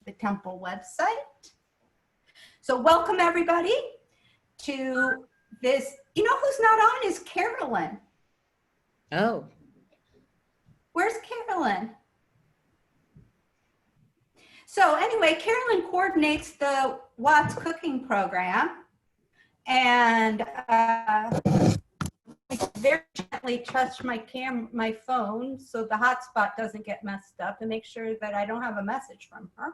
the Temple website. So welcome everybody to this. You know who's not on is Carolyn. Oh. Where's Carolyn? So anyway, Carolyn coordinates the WoTS cooking program, and I very gently touch my phone so the hotspot doesn't get messed up, and make sure that I don't have a message from her.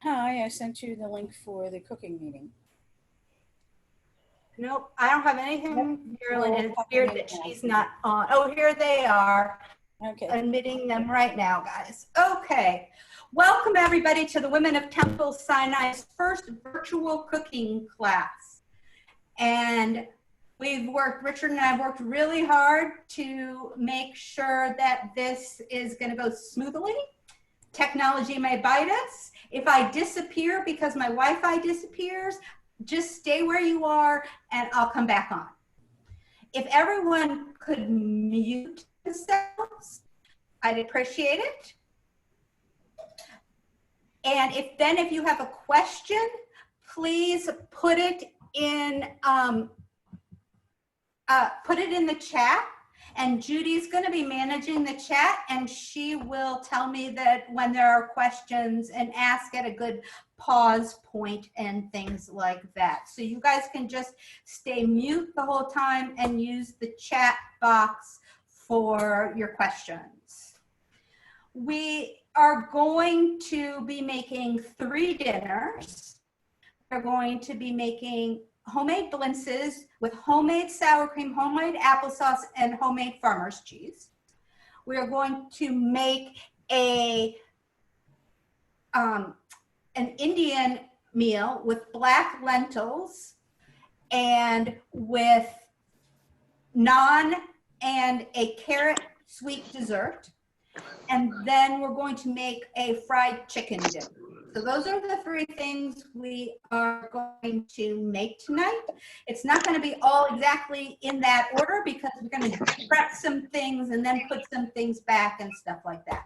Hi, I sent you the link for the cooking meeting. Nope, I don't have anything, Carolyn, and it's Well, weird that she's not on. Oh, here they are. Okay. Admitting them right now, guys. Okay. Welcome everybody to the Women of Temple Sinai's first virtual cooking class. And Richard and I have worked really hard to make sure that this is going to go smoothly. Technology may bite us. If I disappear because my Wi-Fi disappears, just stay where you are and I'll come back on. If everyone could mute themselves, I'd appreciate it. And if you have a question, please put it in the chat, and Judy's going to be managing the chat, and she will tell me that when there are questions and ask at a good pause point and things like that. So you guys can just stay mute the whole time and use the chat box for your questions. We are going to be making 3 dinners. We're going to be making homemade blintzes with homemade sour cream, homemade applesauce, and homemade farmer's cheese. We are going to make an Indian meal with black lentils and with naan and a carrot sweet dessert. And then we're going to make a fried chicken dip. So those are the 3 things we are going to make tonight. It's not going to be all exactly in that order because we're going to prep some things and then put some things back and stuff like that.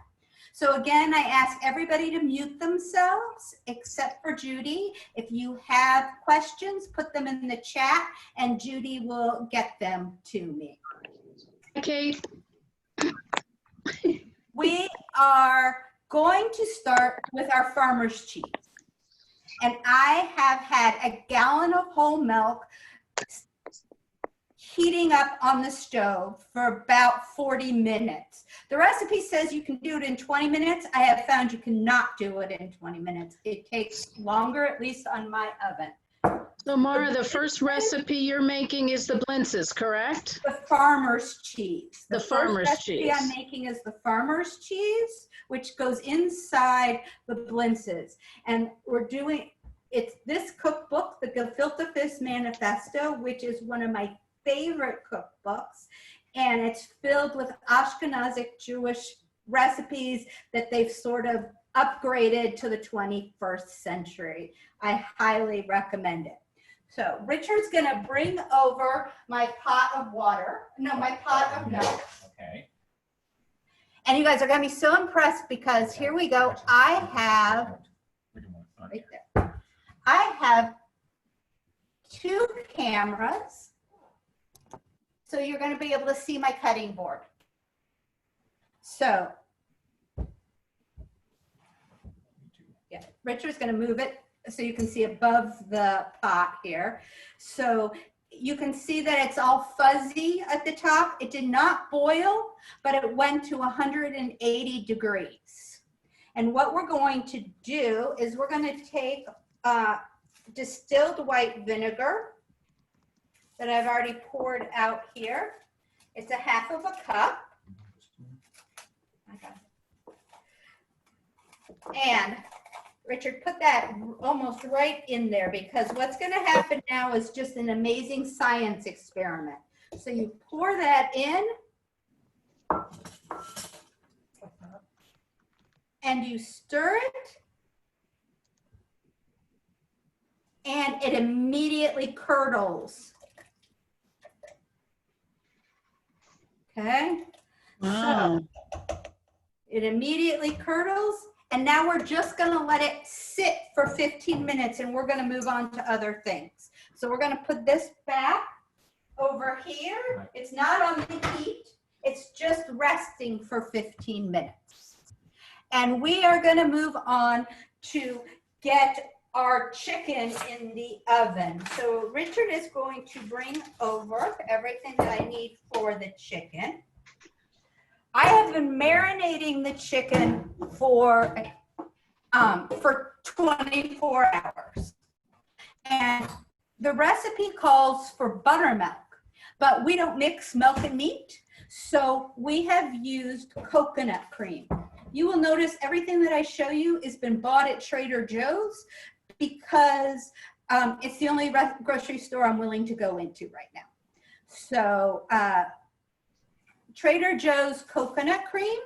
So again, I ask everybody to mute themselves except for Judy. If you have questions, put them in the chat and Judy will get them to me. Okay. We are going to start with our farmer's cheese. And I have had a gallon of whole milk heating up on the stove for about 40 minutes. The recipe says you can do it in 20 minutes. I have found you cannot do it in 20 minutes. It takes longer, at least on my oven. So Mara, the first recipe you're making is the blintzes, correct? The farmer's cheese. The farmer's recipe cheese. I'm making is the farmer's cheese, which goes inside the blintzes. And we're doing, it's this cookbook, the Gefilte Fish Manifesto, which is one of my favorite cookbooks. And it's filled with Ashkenazic Jewish recipes that they've sort of upgraded to the 21st century. I highly recommend it. So Richard's gonna bring over my pot of my pot of milk. Okay. And you guys are gonna be so impressed because here we go. I have, right there, I have 2 cameras. So you're gonna be able to see my cutting board. So, yeah, Richard's gonna move it so you can see above the pot here. So you can see that it's all fuzzy at the top. It did not boil, but it went to 180 degrees. And what we're going to do is we're going to take distilled white vinegar that I've already poured out here. It's 1/2 cup. And Richard, put that almost right in there because what's going to happen now is just an amazing science experiment. So you pour that in and you stir it and it immediately curdles. Okay. Wow. So it immediately curdles And now we're just gonna let it sit for 15 minutes and we're gonna move on to other things. So we're gonna put this back over here. It's not on the heat. It's just resting for 15 minutes. And we are gonna move on to get our chicken in the oven. So Richard is going to bring over everything that I need for the chicken. I have been marinating the chicken for 24 hours. And the recipe calls for buttermilk, but we don't mix milk and meat. So we have used coconut cream. You will notice everything that I show you has been bought at Trader Joe's because it's the only grocery store I'm willing to go into right now. So Trader Joe's coconut cream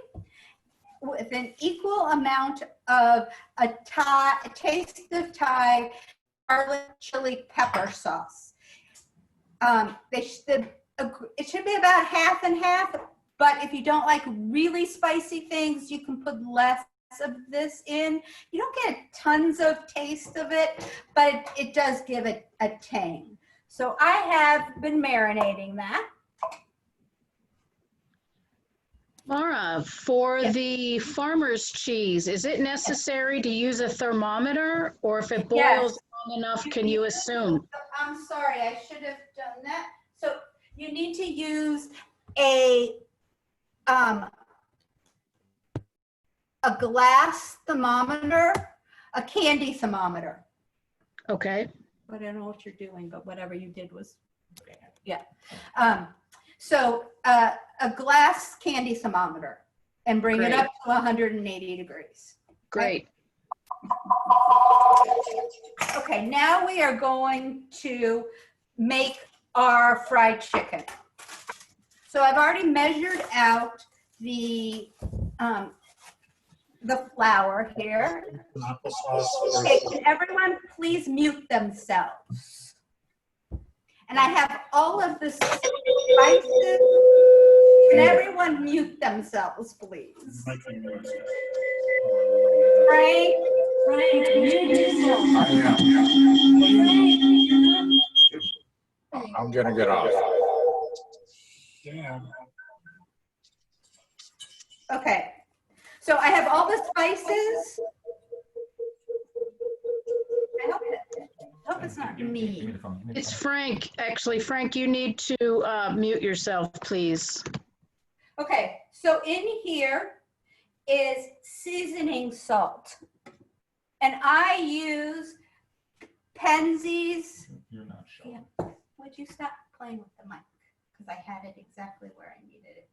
with an equal amount of a taste of Thai garlic chili pepper sauce. It should be about half and half, but if you don't like really spicy things, you can put less of this in. You don't get tons of taste of it, but it does give it a tang. So I have been marinating that. Laura, for Yes. the farmer's cheese, is it necessary to use a thermometer, or if it Yes. boils long enough, can you assume? I'm sorry, I should have done that. So you need to use a glass thermometer, a candy thermometer. Okay, I don't know what you're doing, but whatever you did was, yeah. So a glass candy thermometer and bring it up to 180 degrees. great. Okay, now we are going to make our fried chicken. So I've already measured out the flour here. Applesauce. Okay, can everyone please mute themselves? And I have all of the spices. Can everyone mute themselves, please? Frank, mute yourself. I'm gonna get off. Okay, so I have all the spices. I hope it's not me. It's Frank. Actually, Frank, you need to mute yourself, please. Okay, so in here is seasoning salt. And I use Penzeys. You're not sure. Yeah. Would you stop playing with the mic? Because I had it exactly where I needed it.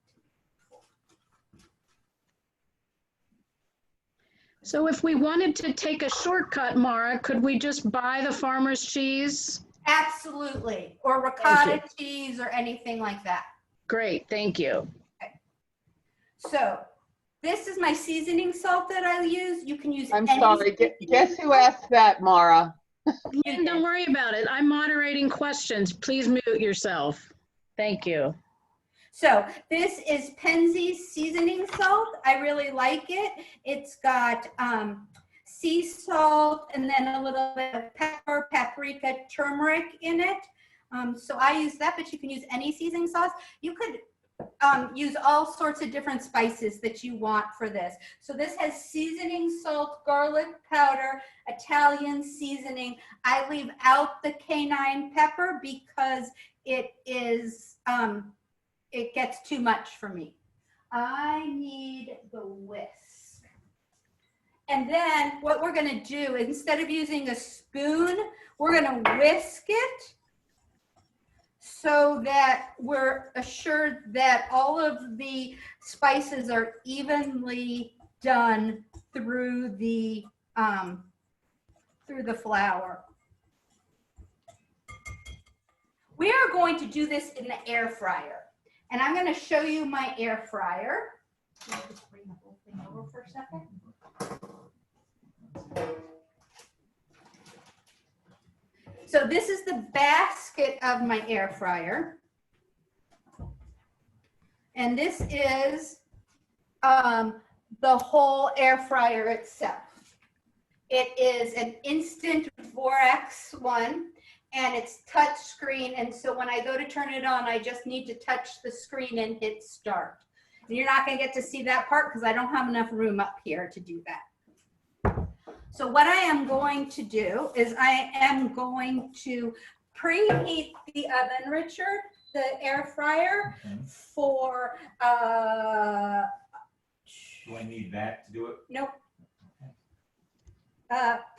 So if we wanted to take a shortcut, Mara, could we just buy the farmer's cheese? Absolutely. Or ricotta cheese or anything like that. Great, thank you. So this is my seasoning salt that I use. You can use I'm any sorry, guess who asked that, Mara? And don't worry about it. I'm moderating questions. Please mute yourself. Thank you. So this is Penzeys seasoning salt. I really like it. It's got sea salt and then a little bit of pepper, paprika, turmeric in it. So I use that, but you can use any seasoning sauce. You could use all sorts of different spices that you want for this. So this has seasoning salt, garlic powder, Italian seasoning. I leave out the canine pepper because it is, it gets too much for me. I need the whisk. And then what we're gonna do, instead of using a spoon, we're gonna whisk it so that we're assured that all of the spices are evenly done through the flour. We are going to do this in the air fryer. And I'm going to show you my air fryer. Let me just bring the whole thing over for a second. So this is the basket of my air fryer. And this is the whole air fryer itself. It is an instant 4X one, and it's touch screen. And so when I go to turn it on, I just need to touch the screen and hit start. And you're not going to get to see that part because I don't have enough room up here to do that. So what I am going to do is I am going to preheat the oven, Richard, the air fryer, for Do I need that to do it? nope.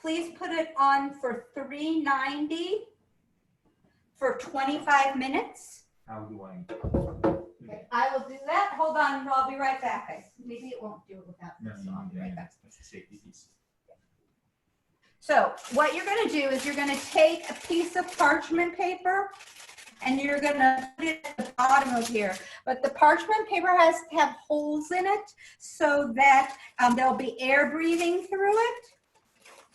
Please put it on for 390 for 25 minutes. How do I? Okay, I will do that. Hold on, I'll be right back. Maybe it won't do it without No, this, so I'll be right back. that's the safety piece. So what you're going to do is you're going to take a piece of parchment paper and you're going to put it at the bottom of here. But the parchment paper has to have holes in it so that there'll be air breathing through it.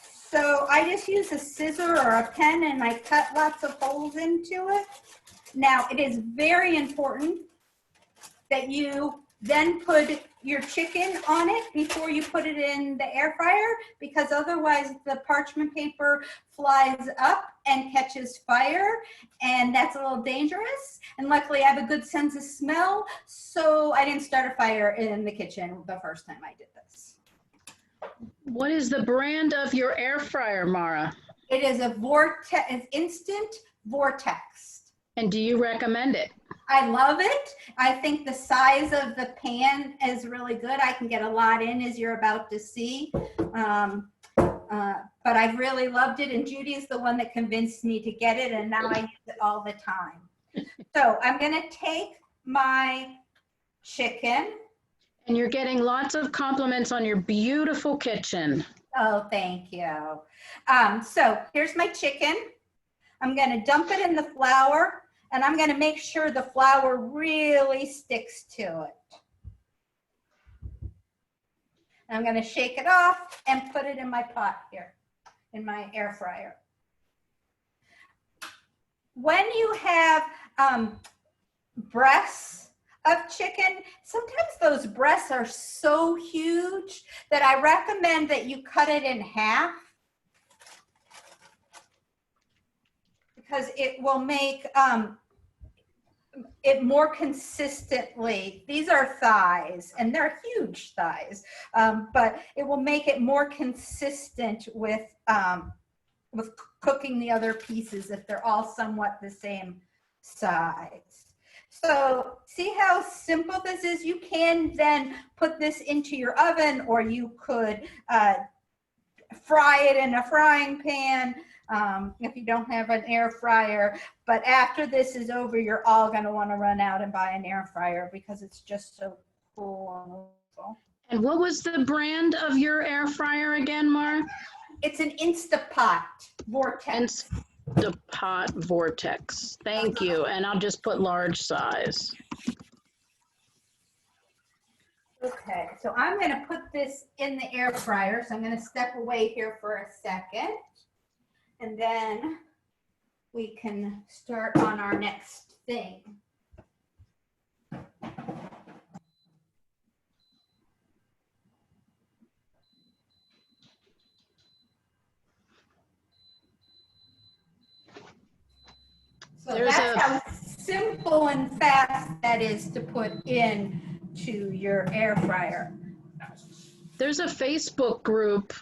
So I just use a scissor or a pen and I cut lots of holes into it. Now it is very important that you then put your chicken on it before you put it in the air fryer, because otherwise the parchment paper flies up and catches fire, and that's a little dangerous. And luckily I have a good sense of smell, so I didn't start a fire in the kitchen the first time I did this. What is the brand of your air fryer, Mara? It is a vortex, an instant vortex. And do you recommend it? I love it. I think the size of the pan is really good. I can get a lot in, as you're about to see. But I've really loved it, and Judy's the one that convinced me to get it, and now I use it all the time. So I'm going to take my chicken. And you're getting lots of compliments on your beautiful kitchen. Oh, thank you. So here's my chicken. I'm going to dump it in the flour, and I'm going to make sure the flour really sticks to it. I'm going to shake it off and put it in my pot here, in my air fryer. When you have breasts of chicken, sometimes those breasts are so huge that I recommend that you cut it in half, because it will make it more consistently. These are thighs, and they're huge thighs, but it will make it more consistent with cooking the other pieces if they're all somewhat the same size. So see how simple this is? You can then put this into your oven, or you could fry it in a frying pan if you don't have an air fryer. But after this is over, you're all going to want to run out and buy an air fryer because it's just so cool and wonderful. And what was the brand of your air fryer again, Mara? It's an Instapot Vortex. Instapot Vortex. Thank you. And I'll just put large size. Okay, so I'm going to put this in the air fryer. So I'm going to step away here for a second, and then we can start on our next thing. So that's how simple and fast that is to put in to your air fryer. There's a Facebook group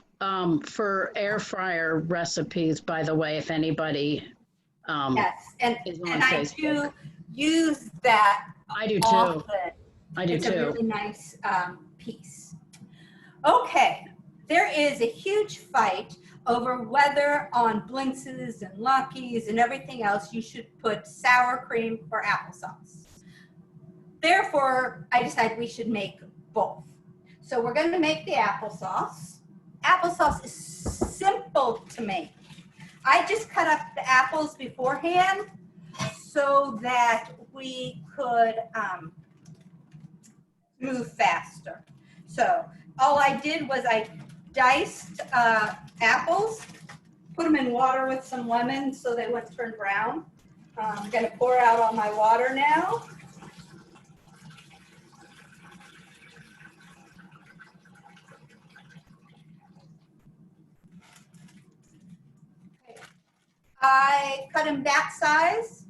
for air fryer recipes, by the way, if anybody Yes, and is on I Facebook. do use that I do too. often. I do It's a too. really nice piece. Okay, there is a huge fight over whether on Blintzes and Lucky's and everything else you should put sour cream or applesauce. Therefore, I decided we should make both. So we're going to make the applesauce. Applesauce is simple to make. I just cut up the apples beforehand so that we could move faster. So all I did was I diced apples, put them in water with some lemon so they wouldn't turn brown. I'm going to pour out all my water now. I cut them that size.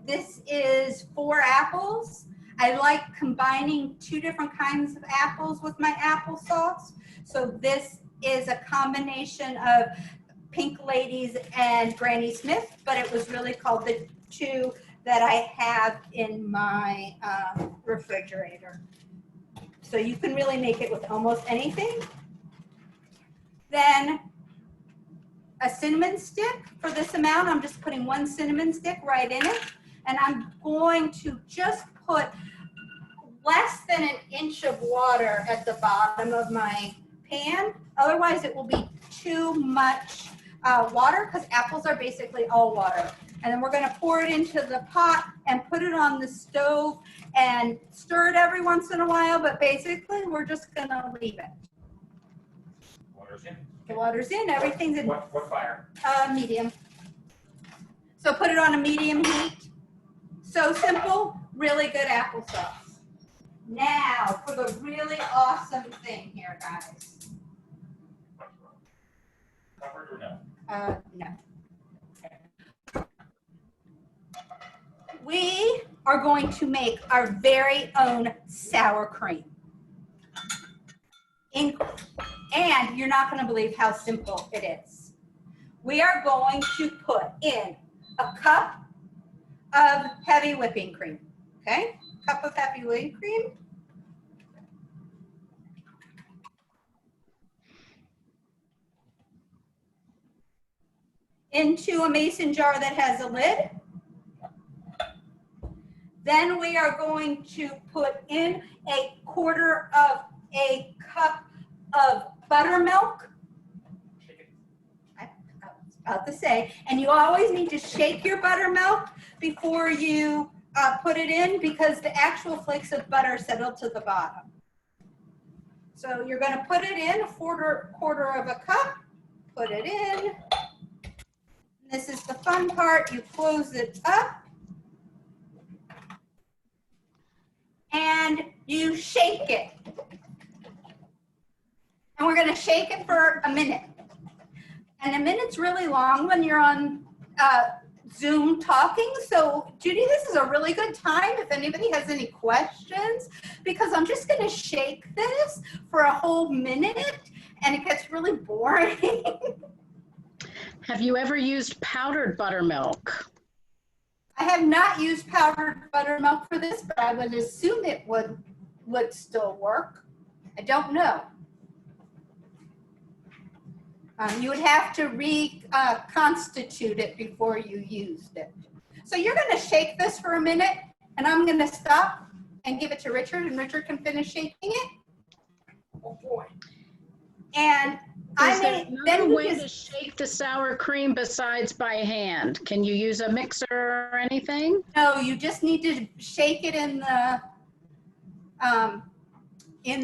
This is 4 apples. I like combining 2 different kinds of apples with my applesauce. So this is a combination of Pink Ladies and Granny Smith, but it was really called the 2 that I have in my refrigerator. So you can really make it with almost anything. Then a cinnamon stick for this amount. I'm just putting 1 cinnamon stick right in it. And I'm going to just put less than an inch of water at the bottom of my pan. Otherwise it will be too much water because apples are basically all water. And then we're going to pour it into the pot and put it on the stove and stir it every once in a while. But basically we're just going to leave it. Water's in. The water's in, everything's in What fire? medium. So put it on a medium heat. So simple, really good applesauce. Now for the really awesome thing here, guys. Covered or no? No. We are going to make our very own sour cream. And you're not going to believe how simple it is. We are going to put in a cup of heavy whipping cream. Okay? Cup of heavy whipping cream. Into a mason jar that has a lid. Then we are going to put in a quarter of a cup of buttermilk. I was about to say, and you always need to shake your buttermilk before you put it in because the actual flakes of butter settle to the bottom. So you're going to put it in, a quarter of a cup, put it in. This is the fun part. You close it up and you shake it. And we're going to shake it for a minute. And a minute's really long when you're on Zoom talking. So Judy, this is a really good time if anybody has any questions, because I'm just going to shake this for a whole minute and it gets really boring. Have you ever used powdered buttermilk? I have not used powdered buttermilk for this, but I would assume it would still work. I don't know. You would have to reconstitute it before you used it. So you're going to shake this for a minute, and I'm going to stop and give it to Richard, and Richard can finish shaking it. Oh boy! And Is there another way to shake the sour cream besides by hand? Can you use a mixer or anything? No, you just need to shake it in the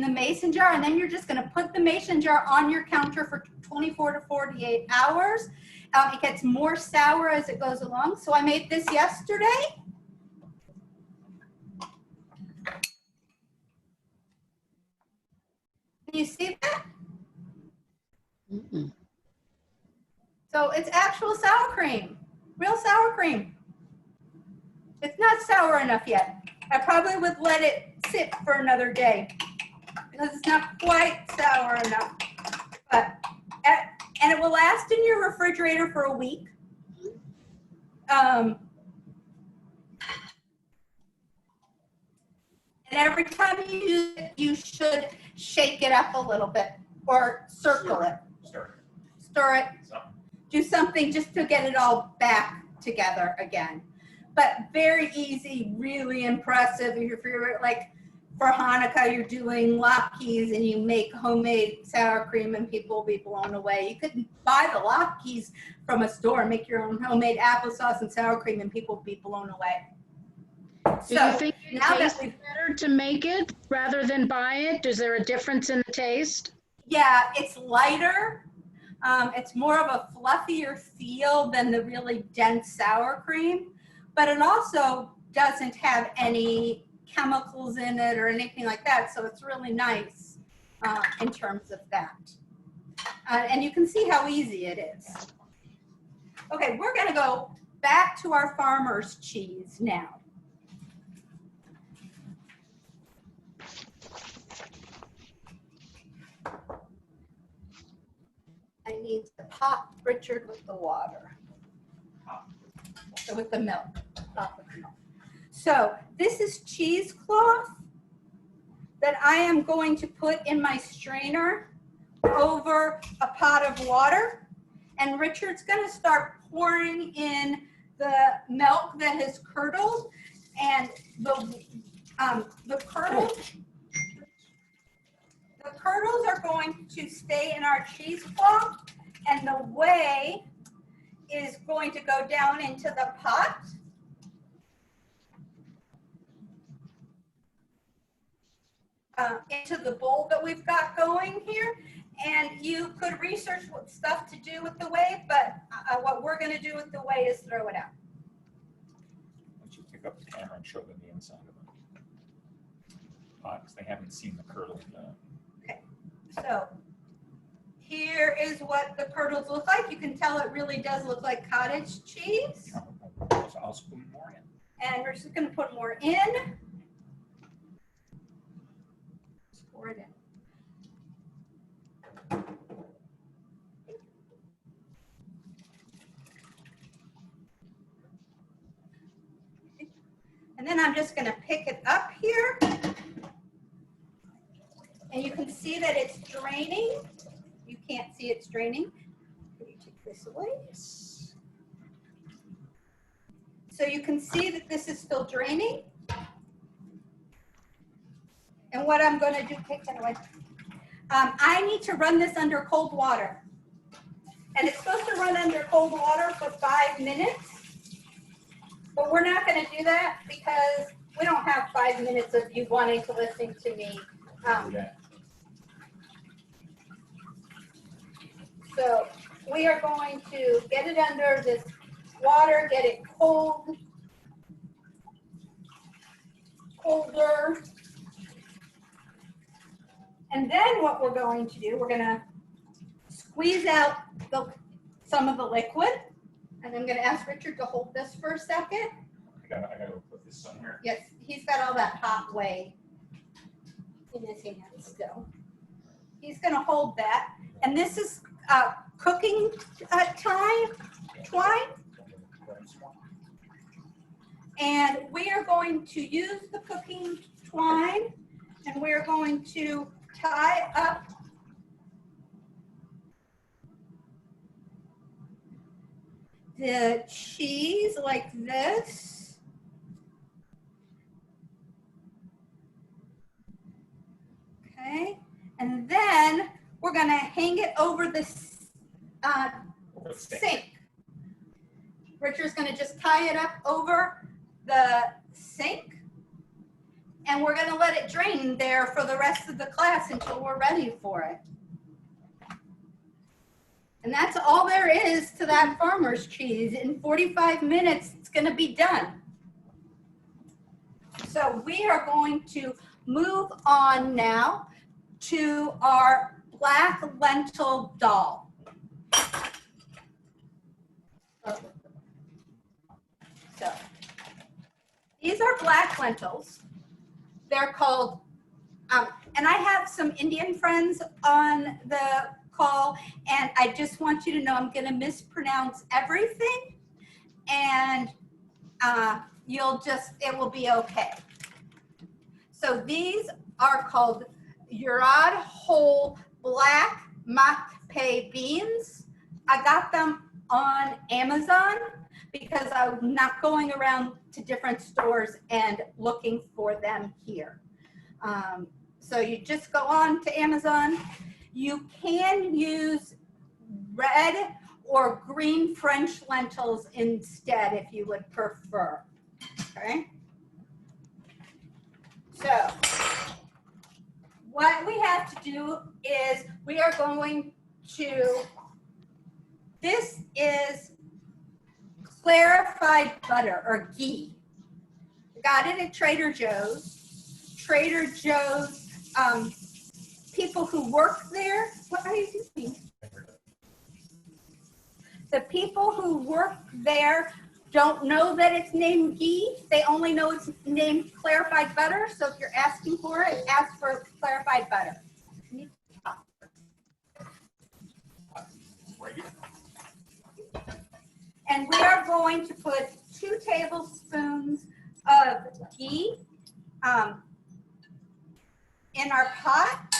mason jar, and then you're just going to put the mason jar on your counter for 24 to 48 hours. It gets more sour as it goes along. So I made this yesterday. Can you see that? Mm-mm. So it's actual sour cream, real sour cream. It's not sour enough yet. I probably would let it sit for another day because it's not quite sour enough. But and it will last in your refrigerator for a week. And every time you use it, you should shake it up a little bit or circle it. Stir it. Do something just to get it all back together again. But very easy, really impressive. If you're like for Hanukkah, you're doing latkes and you make homemade sour cream and people will be blown away. You could buy the latkes from a store, make your own homemade applesauce and sour cream and people will be blown away. Do you think it tastes better to make it rather than buy it? Is there a difference in the taste? Yeah, it's lighter. It's more of a fluffier feel than the really dense sour cream, but it also doesn't have any chemicals in it or anything like that, so it's really nice in terms of that. And you can see how easy it is. Okay, we're gonna go back to our farmer's cheese now. I need to pop Richard with the water. So with the milk. Pop with the milk. So this is cheesecloth that I am going to put in my strainer over a pot of water. And Richard's gonna start pouring in the milk that has curdled, and the curdles are going to stay in our cheesecloth, and the whey is going to go down into the pot. Into the bowl that we've got going here. And you could research what stuff to do with the whey, but what we're going to do with the whey is throw it out. Why don't you pick up the camera and show them the inside of it? Because they haven't seen the curdled. Okay, so here is what the curdles look like. You can tell it really does look like cottage cheese. I'll spoon more in. And we're just going to put more in. Just pour it in. And then I'm just going to pick it up here. And you can see that it's draining. You can't see it's draining. Can you take this away? Yes. So you can see that this is still draining. And what I'm going to do, take that away. I need to run this under cold water. And it's supposed to run under cold water for 5 minutes. But we're not going to do that because we don't have 5 minutes of you wanting to listen to me. So we are going to get it under this water, get it cold, colder. And then what we're going to do, we're going to squeeze out some of the liquid. And I'm going to ask Richard to hold this for a second. I gotta put this somewhere. Yes, he's got all that hot whey in his hand still. He's going to hold that. And this is cooking twine. And we are going to use the cooking twine, and we're going to tie up the cheese like this. Okay, and then we're going to hang it over the sink. Richard's going to just tie it up over the sink, and we're going to let it drain there for the rest of the class until we're ready for it. And that's all there is to that farmer's cheese. In 45 minutes, it's going to be done. So we are going to move on now to our black lentil dal. So these are black lentils. They're called, and I have some Indian friends on the call, and I just want you to know I'm going to mispronounce everything, and it will be okay. So these are called Urad whole black makpeh beans. I got them on Amazon because I'm not going around to different stores and looking for them here. So you just go on to Amazon. You can use red or green French lentils instead if you would prefer, okay? So what we have to do is we are going to, this is clarified butter or ghee. Got it at Trader Joe's. Trader Joe's, people who work there, what are you doing? The people who work there don't know that it's named Ghee. They only know it's named Clarified Butter. So if you're asking for it, ask for Clarified Butter. Right here. And we are going to put 2 tablespoons of ghee in our pot.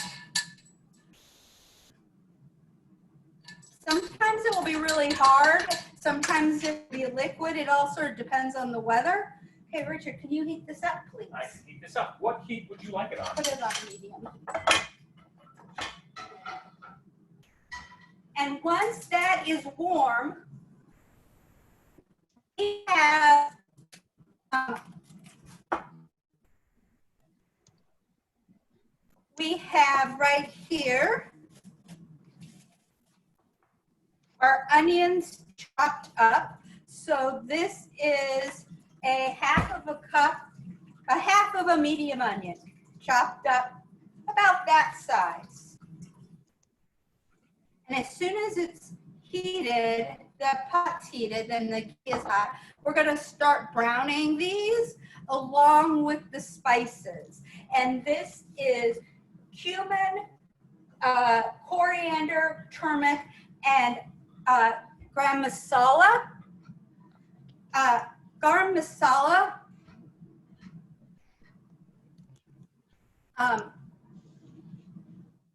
Sometimes it will be really hard. Sometimes it will be liquid. It all sort of depends on the weather. Okay, Richard, can you heat this up, please? I can heat this up. What heat would you like it on? Put it on medium. And once that is warm, we have right here our onions chopped up. So this is a half of a medium onion chopped up about that size. And as soon as it's heated, the pot's heated and the ghee is hot, we're going to start browning these along with the spices. And this is cumin, coriander, turmeric, and garam masala. Garam masala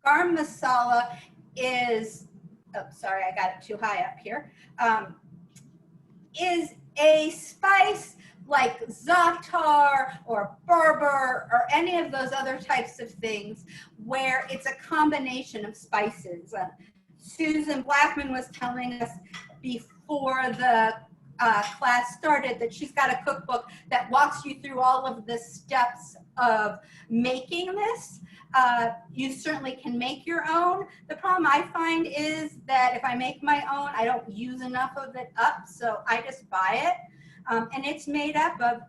garam masala is, oh, sorry, I got it too high up here, is a spice like za'atar or berber or any of those other types of things where it's a combination of spices. Susan Blackman was telling us before the class started that she's got a cookbook that walks you through all of the steps of making this. You certainly can make your own. The problem I find is that if I make my own, I don't use enough of it up, so I just buy it. And it's made up of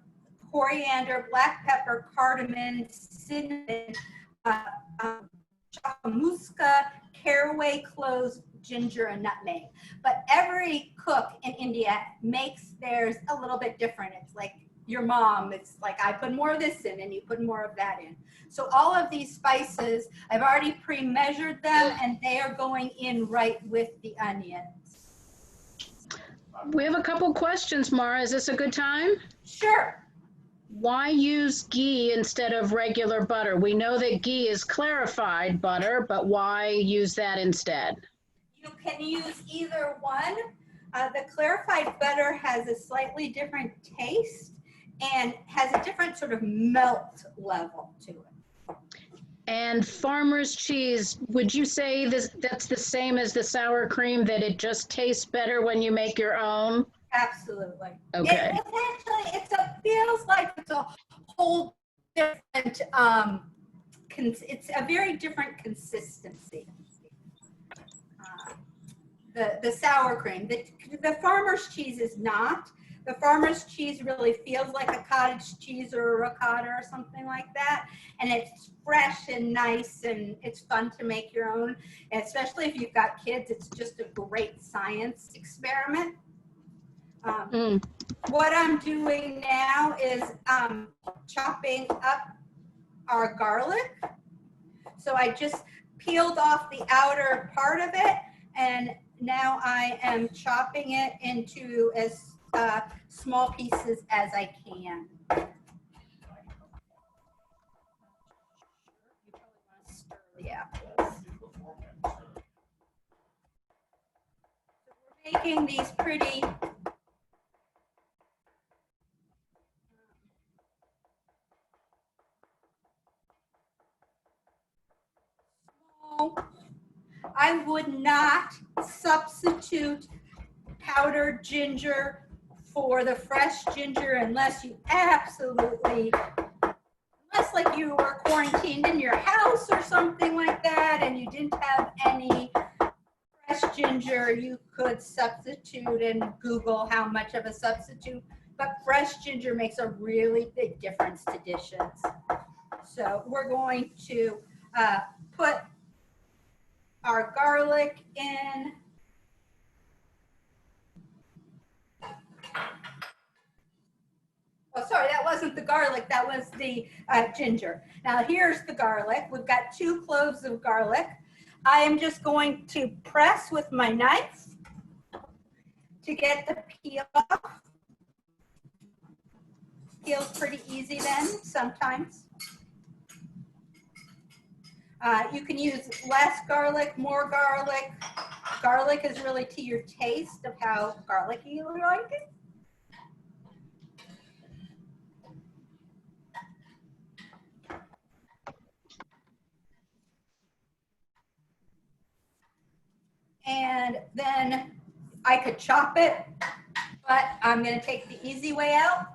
coriander, black pepper, cardamom, cinnamon, chapamusca, caraway cloves, ginger, and nutmeg. But every cook in India makes theirs a little bit different. It's like your mom, it's like I put more of this in and you put more of that in. So all of these spices, I've already pre-measured them and they are going in right with the onions. We have a couple questions, Mara. Is this a good time? Sure. Why use ghee instead of regular butter? We know that ghee is clarified butter, but why use that instead? You can use either one. The clarified butter has a slightly different taste and has a different sort of melt level to it. And farmer's cheese, would you say that's the same as the sour cream, that it just tastes better when you make your own? Absolutely. Okay. It feels like it's a whole different, it's a very different consistency. The sour cream, the farmer's cheese is not. The farmer's cheese really feels like a cottage cheese or a ricotta or something like that. And it's fresh and nice and it's fun to make your own. And especially if you've got kids, it's just a great science experiment. What I'm doing now is chopping up our garlic. So I just peeled off the outer part of it and now I am chopping it into as small pieces as I can. Yeah. We're making these pretty small. I would not substitute powdered ginger for the fresh ginger unless you absolutely, unless like you were quarantined in your house or something like that and you didn't have any fresh ginger, you could substitute and Google how much of a substitute, but fresh ginger makes a really big difference to dishes. So we're going to put our garlic in. wasn't the garlic, that was the ginger. Now here's the garlic. We've got 2 cloves of garlic. I am just going to press with my knife to get the peel off. Peels pretty easy then, sometimes. You can use less garlic, more garlic. Garlic is really to your taste of how garlicky you like it. And then I could chop it, but I'm going to take the easy way out,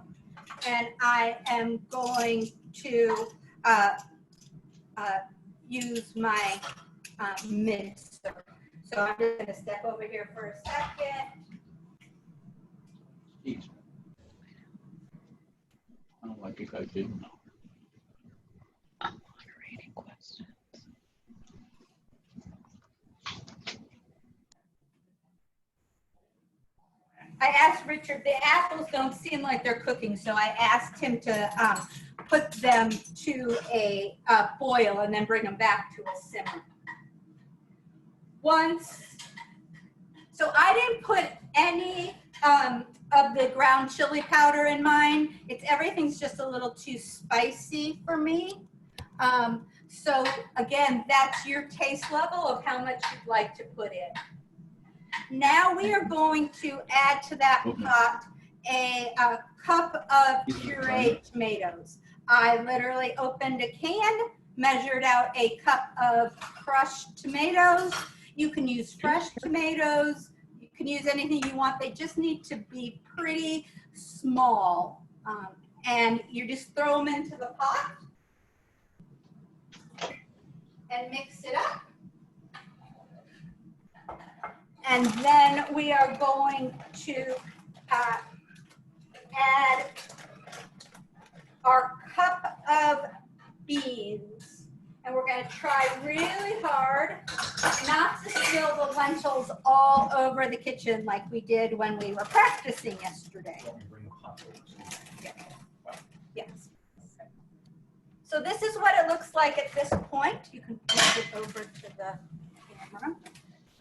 and I am going to use my mincer. So I'm just going to step over here for a second. I don't like if I didn't know. I'm moderating questions. I asked Richard, the apples don't seem like they're cooking, so I asked him to put them to a boil and then bring them back to a simmer. So I didn't put any of the ground chili powder in mine. Everything's just a little too spicy for me. So again, that's your taste level of how much you'd like to put in. Now we are going to add to that pot a cup of pureed tomatoes. I literally opened a can, measured out a cup of crushed tomatoes. You can use fresh tomatoes. You can use anything you want. They just need to be pretty small. And you just throw them into the pot and mix it up. And then we are going to add our cup of beans. And we're going to try really hard not to spill the lentils all over the kitchen like we did when we were practicing yesterday. Want me to bring the pot over to you? Yes. So this is what it looks like at this point. You can push it over to the camera.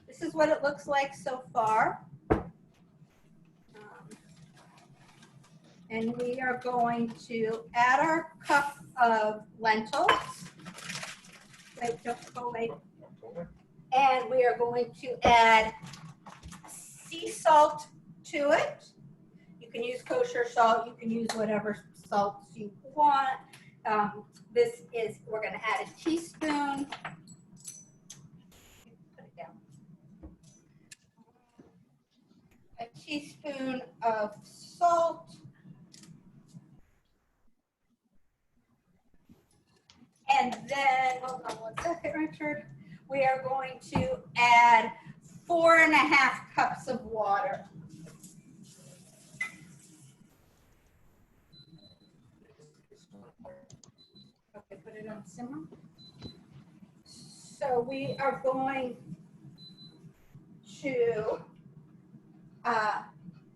This is what it looks like so far. And we are going to add our cup of lentils. Wait, don't go away. And we are going to add sea salt to it. You can use kosher salt. You can use whatever salts you want. We're going to add a teaspoon. Put it down. A teaspoon of salt. And then, hold on 1 second, Richard. We are going to add 4.5 cups of water. Okay, put it on simmer. So we are going to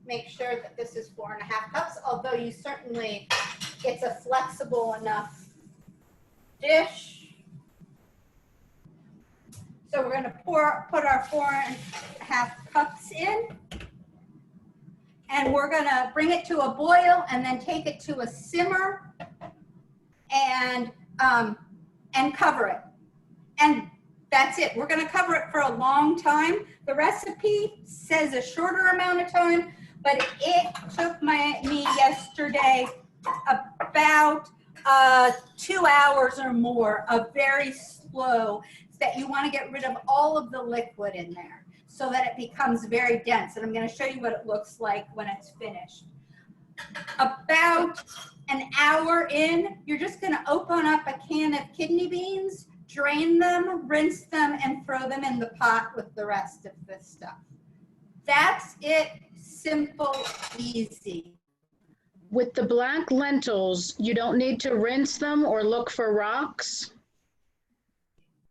make sure that this is 4.5 cups, although it's a flexible enough dish. So we're going to put our 4.5 cups in, and we're going to bring it to a boil and then take it to a simmer and cover it. And that's it. We're going to cover it for a long time. The recipe says a shorter amount of time, but it took me yesterday about 2 hours or more of very slow, that you want to get rid of all of the liquid in there so that it becomes very dense. And I'm going to show you what it looks like when it's finished. About an hour in, you're just going to open up a can of kidney beans, drain them, rinse them, and throw them in the pot with the rest of this stuff. That's it. Simple, easy. With the black lentils, you don't need to rinse them or look for rocks?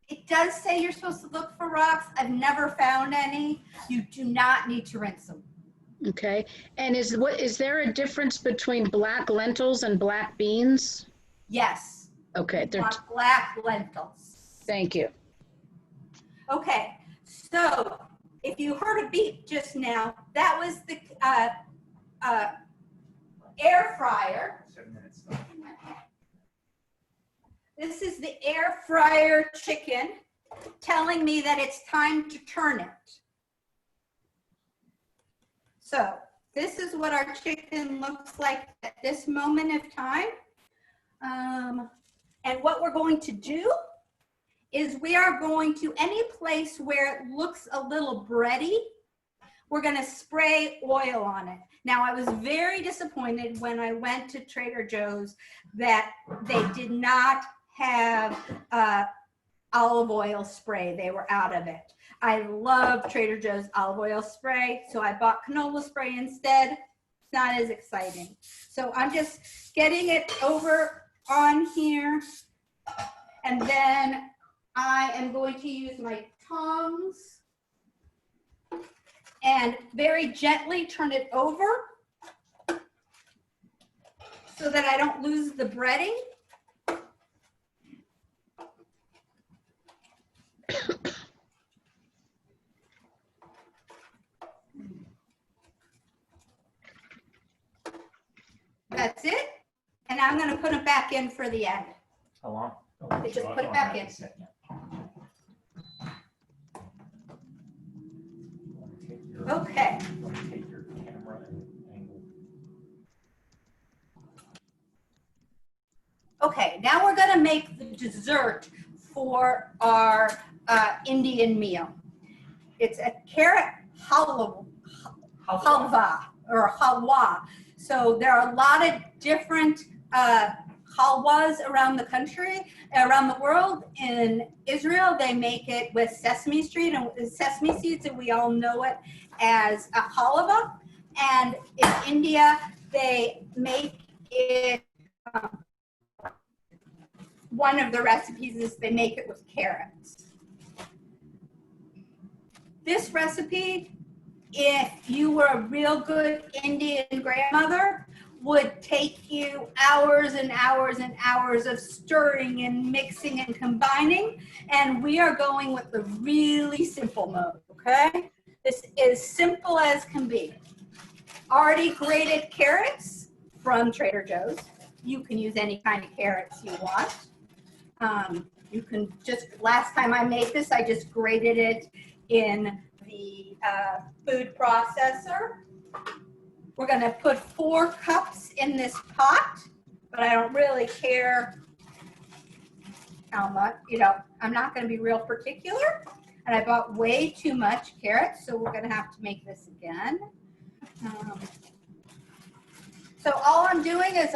It does say you're supposed to look for rocks. I've never found any. You do not need to rinse them. Okay. And is there a difference between black lentils and black beans? Yes, Okay, want black lentils. thank you. Okay, so if you heard a beep just now, that was the air fryer. 7 minutes. This is the air fryer chicken telling me that it's time to turn it. So this is what our chicken looks like at this moment of time. And what we're going to do is we are going to, any place where it looks a little bready, we're going to spray oil on it. Now, I was very disappointed when I went to Trader Joe's that they did not have olive oil spray. They were out of it. I love Trader Joe's olive oil spray, so I bought canola spray instead. It's not as exciting. So I'm just getting it over on here, and then I am going to use my tongs and very gently turn it over so that I don't lose the breading. That's it. And I'm going to put it back in for the end. How long? Just put it back in. Okay. Take your camera and angle. Okay, now we're going to make the dessert for our Indian meal. It's a carrot halwa or halwa. So there are a lot of different halwas around the country, around the world. In Israel, they make it with sesame seeds, and we all know it as a halwa. And in India, they make it. One of the recipes is they make it with carrots. This recipe, if you were a real good Indian grandmother, would take you hours and hours and hours of stirring and mixing and combining. And we are going with the really simple mode, okay? This is simple as can be. Already grated carrots from Trader Joe's. You can use any kind of carrots you want. You can just, last time I made this, I just grated it in the food processor. We're going to put 4 cups in this pot, but I don't really care how much, I'm not going to be real particular. And I bought way too much carrots, so we're going to have to make this again. So all I'm doing is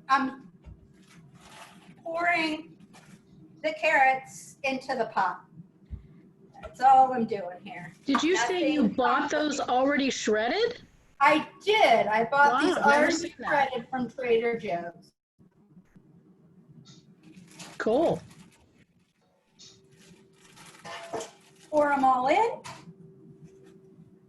I'm pouring the carrots into the pot. That's all I'm doing here. Did you say you bought those already shredded? I did. I bought these Wow, I've never already seen that. shredded from Trader Joe's. Cool. Pour them all in.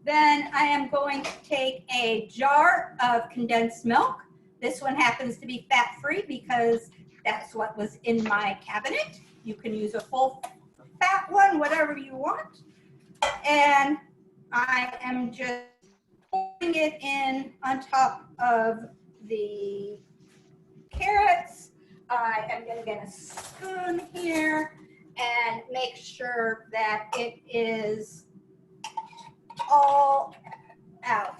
Then I am going to take a jar of condensed milk. This one happens to be fat-free because that's what was in my cabinet. You can use a full fat one, whatever you want. And I am just pouring it in on top of the carrots. I am going to get a spoon here and make sure that it is all out.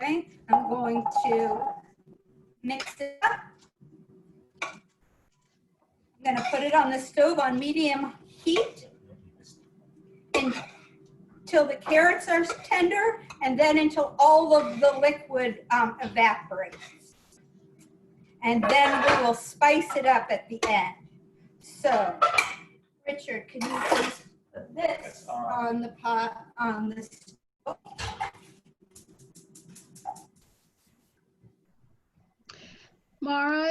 Okay, I'm going to mix it up. I'm going to put it on the stove on medium heat until the carrots are tender, and then until all of the liquid evaporates. And then we will spice it up at the end. So, Richard, can you please put this on the pot, on the stove? Mara,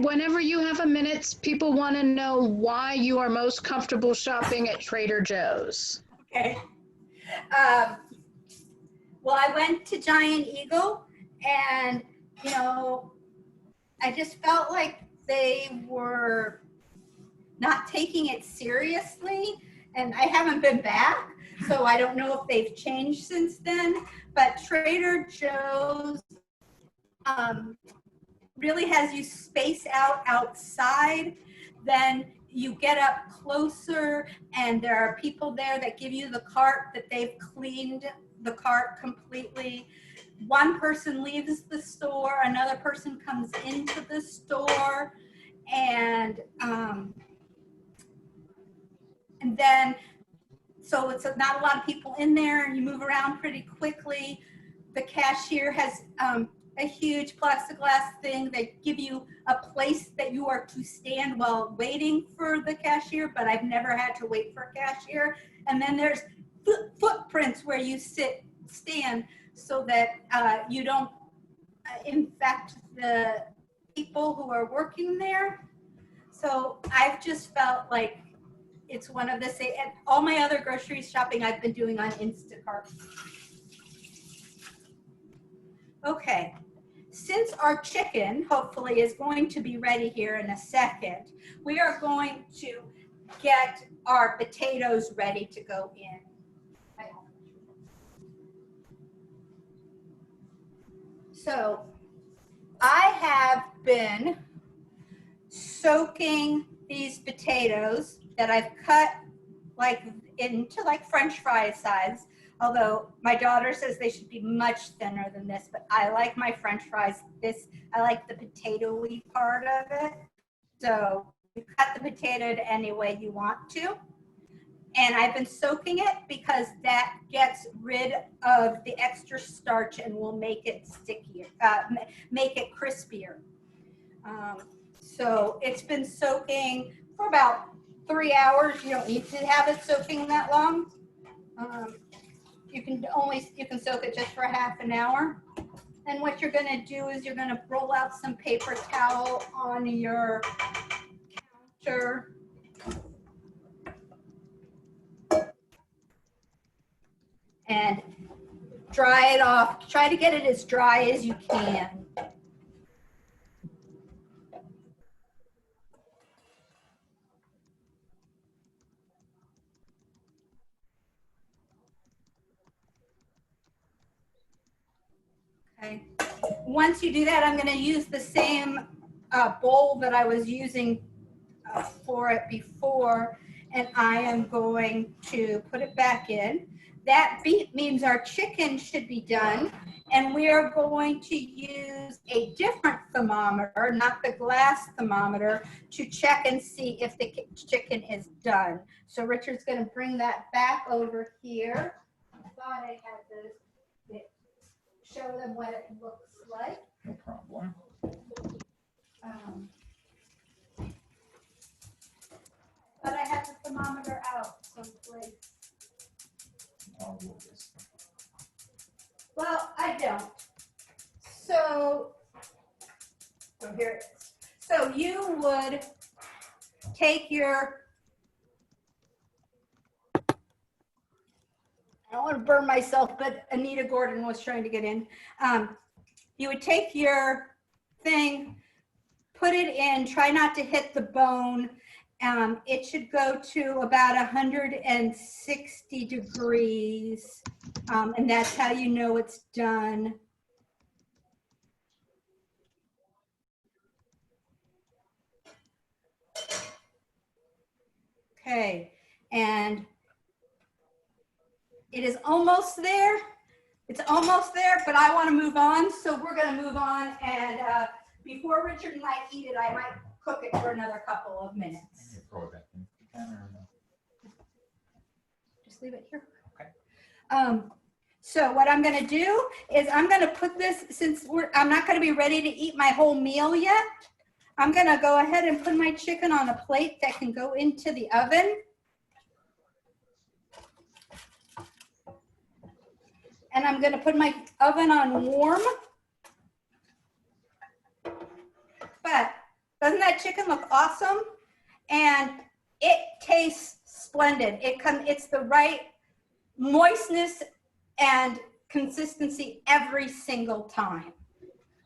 whenever you have a minute, people want to know why you are most comfortable shopping at Trader Joe's. Okay. Well, I went to Giant Eagle and, you know, I just felt like they were not taking it seriously, and I haven't been back, so I don't know if they've changed since then, but Trader Joe's really has you space out outside. Then you get up closer and there are people there that give you the cart that they've cleaned the cart completely. One person leaves the store, another person comes into the store, and then so it's not a lot of people in there, and you move around pretty quickly. The cashier has a huge plexiglass thing. They give you a place that you are to stand while waiting for the cashier, but I've never had to wait for a cashier. And then there's footprints where you stand so that you don't infect the people who are working there. So I've just felt like it's one of the same, and all my other grocery shopping I've been doing on Instacart. Okay, since our chicken hopefully is going to be ready here in a second, we are going to get our potatoes ready to go in. So I have been soaking these potatoes that I've cut into French fry size, although my daughter says they should be much thinner than this, but I like my French fries I like the potato-y part of it. So you cut the potato any way you want to. And I've been soaking it because that gets rid of the extra starch and will make it stickier, make it crispier. So it's been soaking for about 3 hours. You don't need to have it soaking that long. You can soak it just for half an hour. And what you're going to do is you're going to roll out some paper towel on your counter. And dry it off. Try to get it as dry as you can. Okay. Once you do that, I'm going to use the same bowl that I was using for it before, and I am going to put it back in. That beep means our chicken should be done, and we are going to use a different thermometer, not the glass thermometer, to check and see if the chicken is done. So Richard's going to bring that back over here. I thought I had to show them what it looks like. No problem. But I have the thermometer out someplace. I'll roll this. Well, I don't. So here it is. So you would take your, I don't want to burn myself, but Anita Gordon was trying to get in. You would take your thing, put it in, try not to hit the bone. It should go to about 160 degrees, and that's how you know it's done. Okay, and it is almost there. It's almost there, but I want to move on, so we're going to move on, and before Richard and I eat it, I might cook it for another couple of minutes. You throw it back in the can or no? Just leave it here. Okay. So what I'm going to do is I'm going to put this, since I'm not going to be ready to eat my whole meal yet, I'm going to go ahead and put my chicken on a plate that can go into the oven. And I'm going to put my oven on warm. But doesn't that chicken look awesome? And it tastes splendid. It's the right moistness and consistency every single time.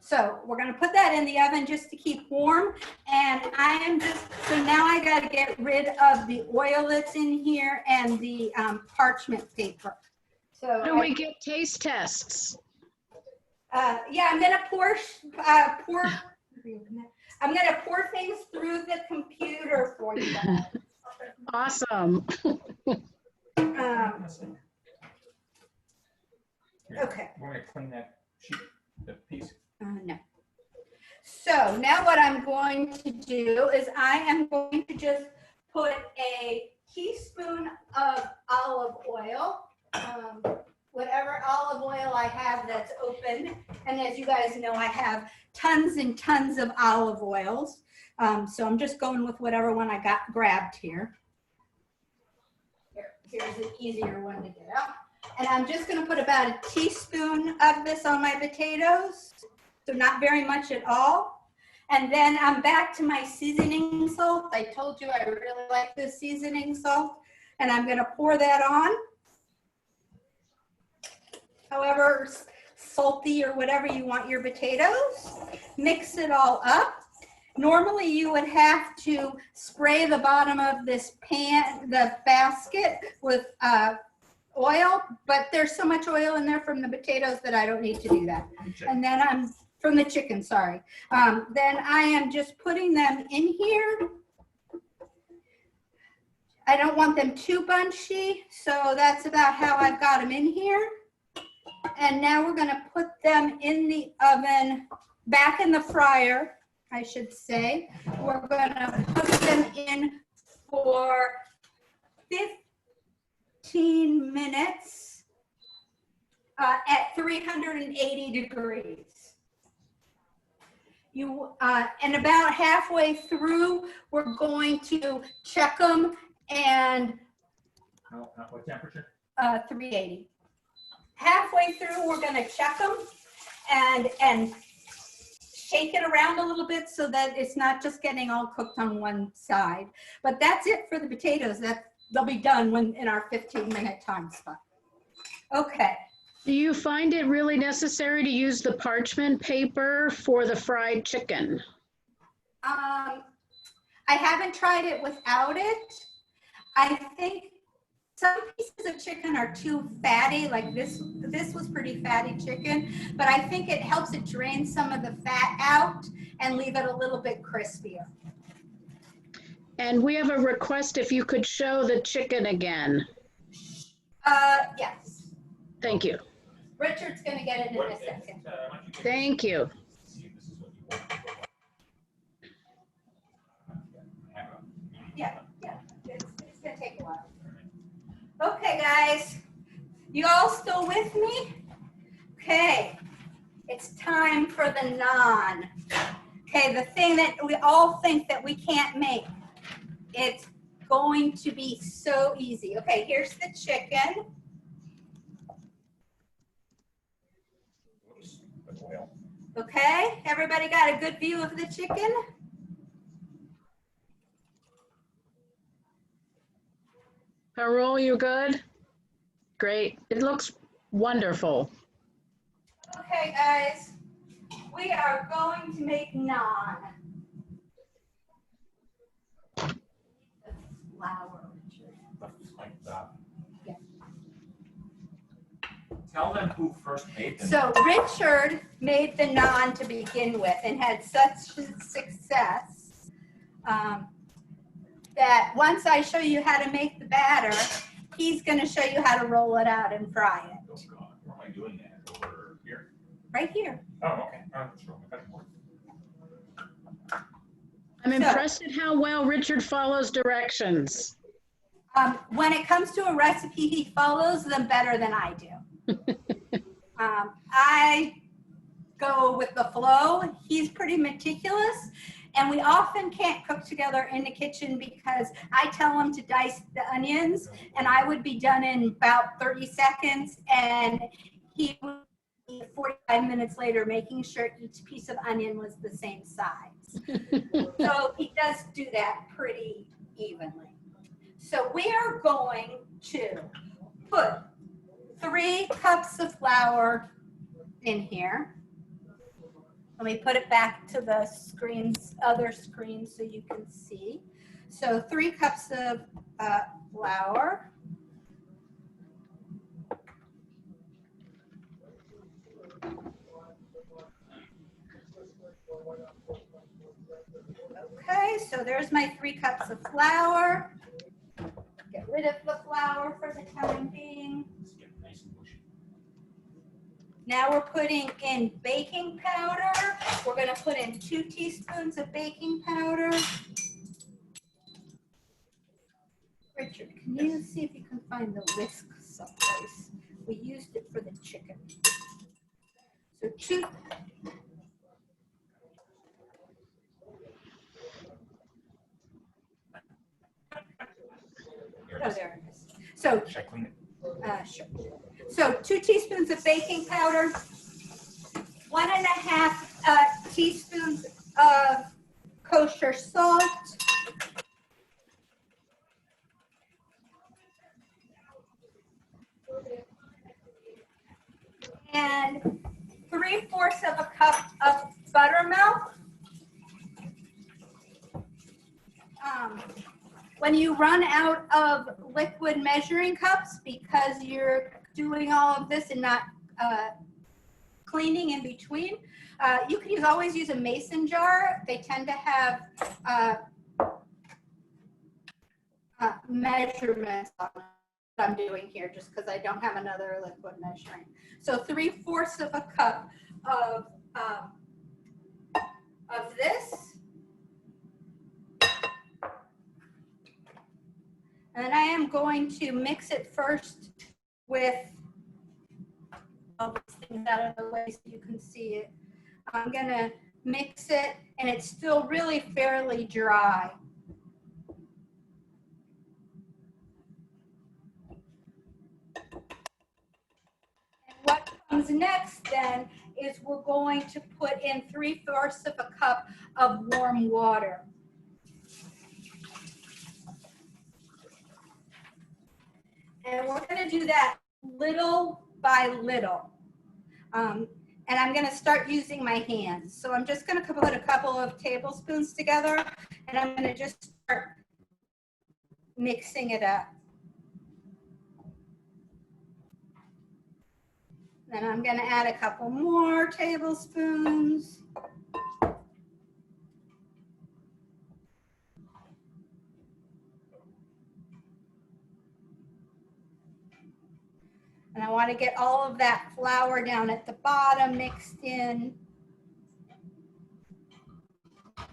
So we're gonna put that in the oven just to keep warm. And so now I gotta get rid of the oil that's in here and the parchment paper. So Do we get taste tests? yeah, I'm gonna pour things through the computer for you guys. Awesome. Okay. We're gonna clean that sheet, the piece. No. So now what I'm going to do is I am going to just put a teaspoon of olive oil, whatever olive oil I have that's open. And as you guys know, I have tons and tons of olive oils. So I'm just going with whatever one I got grabbed here. Here's an easier one to get out. And I'm just going to put about a teaspoon of this on my potatoes. So not very much at all. And then I'm back to my seasoning salt. I told you I really like this seasoning salt. And I'm going to pour that on. However salty or whatever you want your potatoes. Mix it all up. Normally you would have to spray the bottom of this pan, the basket with oil, but there's so much oil in there from the potatoes that I don't need to do that. And then I'm from the chicken, sorry. Then I am just putting them in here. I don't want them too bunchy, so that's about how I've got them in here. And now we're gonna put them in the oven, back in the fryer, I should say. We're gonna put them in for 15 minutes at 380 degrees. And about halfway through, we're going to check them and What temperature? 380. Halfway through, we're going to check them and shake it around a little bit so that it's not just getting all cooked on one side. But that's it for the potatoes. They'll be done in our 15-minute time spot. Okay. Do you find it really necessary to use the parchment paper for the fried chicken? I haven't tried it without it. I think some pieces of chicken are too fatty, like this was pretty fatty chicken, but I think it helps it drain some of the fat out and leave it a little bit crispier. And we have a request if you could show the chicken again. Yes. Thank you. Richard's going to get it in a second. Thank you. Yeah, it's going to take a while. Okay, guys, you all still with me? Okay, it's time for the naan. Okay, the thing that we all think that we can't make. It's going to be so easy. Okay, here's the chicken. Okay, everybody got a good view of the chicken? Parul, you good? Great. It looks wonderful. Okay, guys, we are going to make naan. The flour. Like that. Yeah. Tell them who first made them. So Richard made the naan to begin with and had such success that once I show you how to make the batter, he's going to show you how to roll it out and fry it. Oh God, where am I doing that? Over here? Right here. Oh, okay. Oh, that's wrong. I got more. I'm impressed at how well Richard follows directions. When it comes to a recipe, he follows them better than I do. I go with the flow. He's pretty meticulous. And we often can't cook together in the kitchen because I tell him to dice the onions and I would be done in about 30 seconds and he would be 45 minutes later making sure each piece of onion was the same size. So he does do that pretty evenly. So we are going to put 3 cups of flour in here. Let me put it back to the other screen so you can see. So 3 cups of flour. Okay, so there's my 3 cups of flour. Get rid of the flour for the time being. Let's get it nice and mushy. Now we're putting in baking powder. We're going to put in 2 teaspoons of baking powder. Richard, can you see if you can find the whisk someplace? We used it for the chicken. So 2. Here Oh, it is. there it is. So Should I clean it? sure. So 2 teaspoons of baking powder, 1.5 teaspoons of kosher salt, and 3/4 of a cup of buttermilk. When you run out of liquid measuring cups because you're doing all of this and not cleaning in between, you can always use a mason jar. They tend to have measurements on what I'm doing here just because I don't have another liquid measuring. So 3/4 of a cup of this. And I am going to mix it first with all these things out of the way so you can see it. I'm going to mix it, and it's still really fairly dry. And what comes next then is we're going to put in 3/4 of a cup of warm water. And we're going to do that little by little. And I'm going to start using my hands. So I'm just going to put a couple of tablespoons together, and I'm going to just start mixing it up. Then I'm going to add a couple more tablespoons. And I want to get all of that flour down at the bottom mixed in. So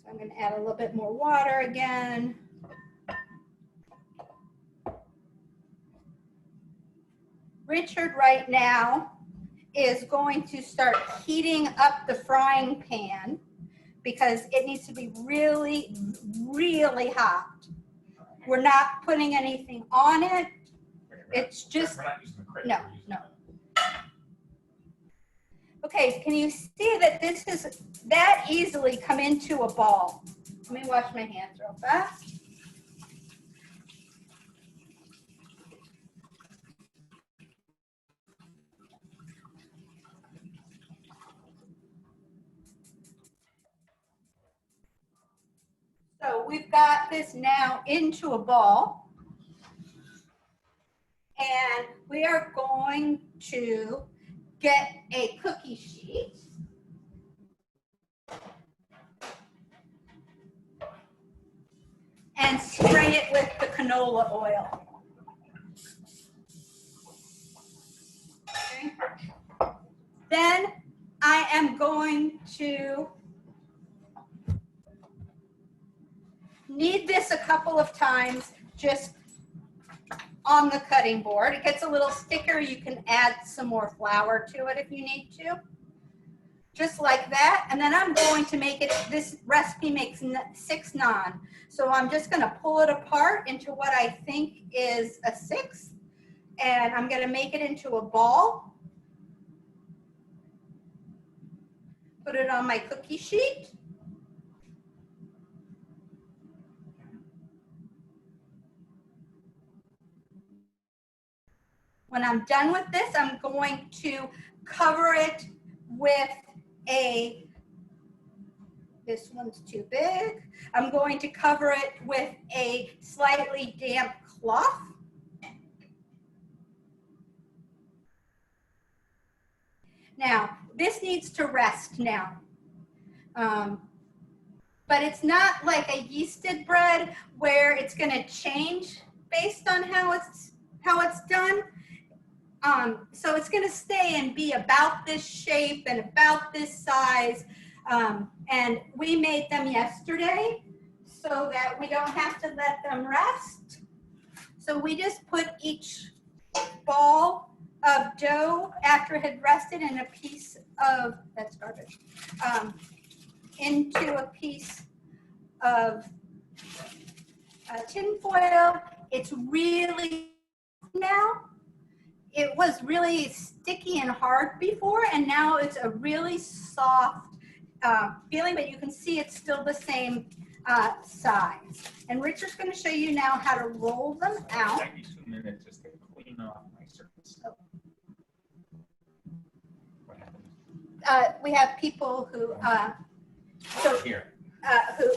I'm going to add a little bit more water again. Richard right now is going to start heating up the frying pan because it needs to be really, really hot. We're not putting anything on it. It's just, We're not using the crepes. no, we're using no. the- Okay, can you see that this is that easily come into a ball? Let me wash my hands real fast. So we've got this now into a ball. And we are going to get a cookie sheet. And spray it with the canola oil. Okay. Then I am going to knead this a couple of times just on the cutting board. It gets a little thicker. You can add some more flour to it if you need to. Just like that. And then I'm going to make it, this recipe makes 6 naan. So I'm just going to pull it apart into what I think is a 6. And I'm going to make it into a ball. put it on my cookie sheet. When I'm done with this, I'm going to cover it with this one's too big. I'm going to cover it with a slightly damp cloth. Now, this needs to rest now. But it's not like a yeasted bread where it's going to change based on how it's done. So it's going to stay and be about this shape and about this size. And we made them yesterday so that we don't have to let them rest. So we just put each ball of dough after it had rested in a piece of, that's garbage, into a piece of tin foil. It's really now. It was really sticky and hard before, and now it's a really soft feeling, but you can see it's still the same size. And Richard's going to show you now how to roll them out. 92 minutes just to clean off my surface. What happened? We have people who, Here. who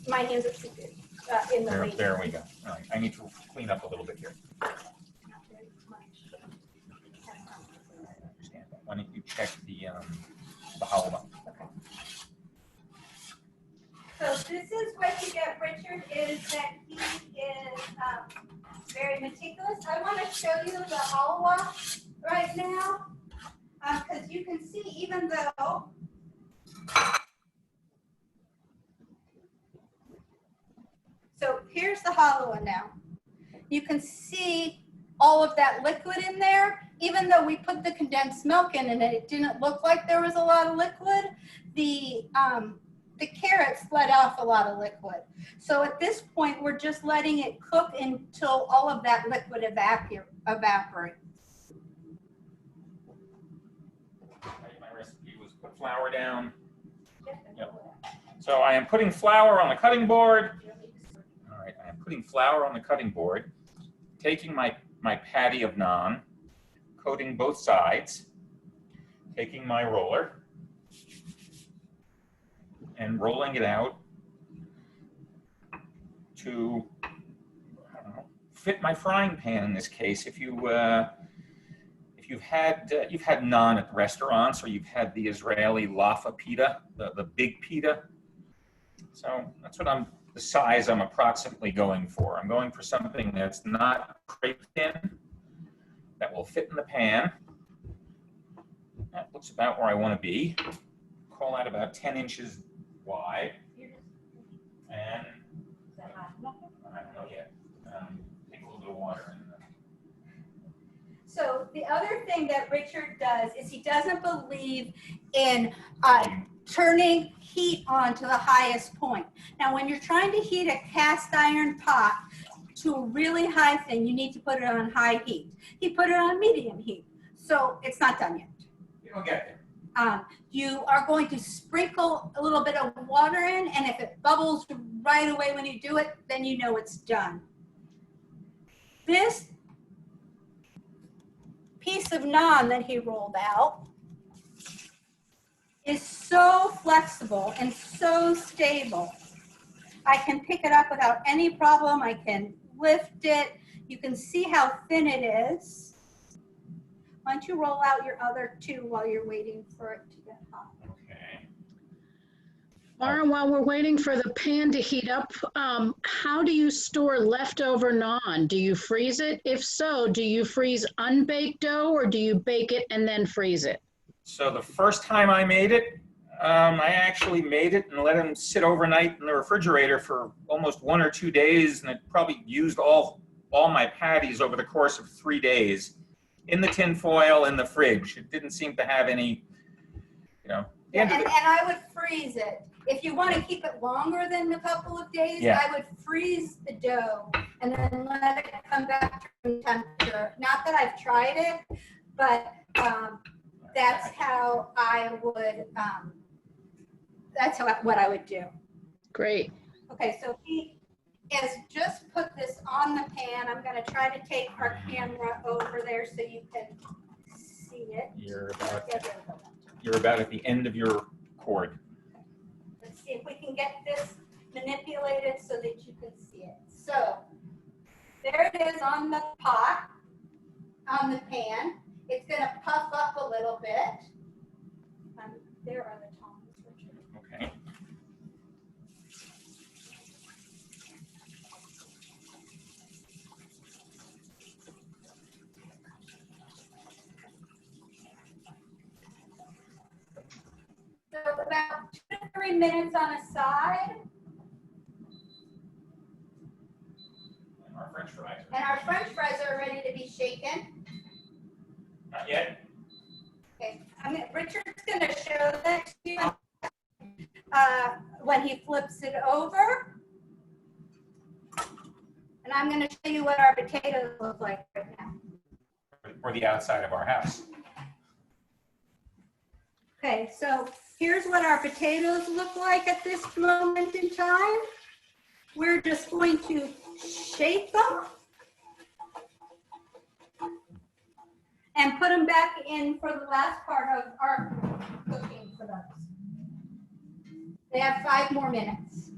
my hands are too big in the way. There we go. All right. I need to clean up a little bit here. Why don't you check the halwa? Okay. So this is what you get, Richard, is that he is very meticulous. I want to show you the halwa right now, because you can see even though so here's the halwa now. You can see all of that liquid in there. Even though we put the condensed milk in and it didn't look like there was a lot of liquid, the carrots let off a lot of liquid. So at this point, we're just letting it cook until all of that liquid evaporates. My recipe was put flour down. Yep. So I am putting flour on the cutting board. All right, I am putting flour on the cutting board, taking my patty of naan, coating both sides, taking my roller and rolling it out to, I don't know, fit my frying pan in this case. If you've had naan at restaurants, or you've had the Israeli laffa pita, the big pita. So that's what the size I'm approximately going for. I'm going for something that's not crepe thin, that will fit in the pan. That looks about where I want to be. Call that about 10 inches wide. And I don't know yet. Take a little bit of water in there. So the other thing that Richard does is he doesn't believe in turning heat on to the highest point. Now, when you're trying to heat a cast iron pot to a really high thing, you need to put it on high heat. He put it on medium heat, so it's not done yet. You don't get there. You are going to sprinkle a little bit of water in, and if it bubbles right away when you do it, then you know it's done. This piece of naan that he rolled out is so flexible and so stable. I can pick it up without any problem. I can lift it. You can see how thin it is. Why don't you roll out your other two while you're waiting for it to get hot? Okay. Mara, while we're waiting for the pan to heat up, how do you store leftover naan? Do you freeze it? If so, do you freeze unbaked dough, or do you bake it and then freeze it? So the first time I made it, I actually made it and let them sit overnight in the refrigerator for almost 1 or 2 days, and it probably used all my patties over the course of 3 days in the tin foil in the fridge. It didn't seem to have any, And I would freeze it. If you want to keep it longer than a couple of days, Yeah. I would freeze the dough and then let it come back to room temperature. Not that I've tried it, but that's how I would that's what I would do. Great. Okay, so he has just put this on the pan. I'm going to try to take our camera over there so you can see it. You're Yeah, there we go. you're about at the end of your cord. Let's see if we can get this manipulated so that you can see it. So there it is on the pot, on the pan. It's going to puff up a little bit. There are the tongs, Richard. Okay. So about 2 to 3 minutes on a side. And our French fries. And our French fries are ready to be shaken. Not yet. Okay, Richard's going to show that to you when he flips it over. And I'm going to show you what our potatoes look like right now. Or the outside of our house. Okay, so here's what our potatoes look like at this moment in time. We're just going to shake them and put them back in for the last part of our cooking for those. They have 5 more minutes.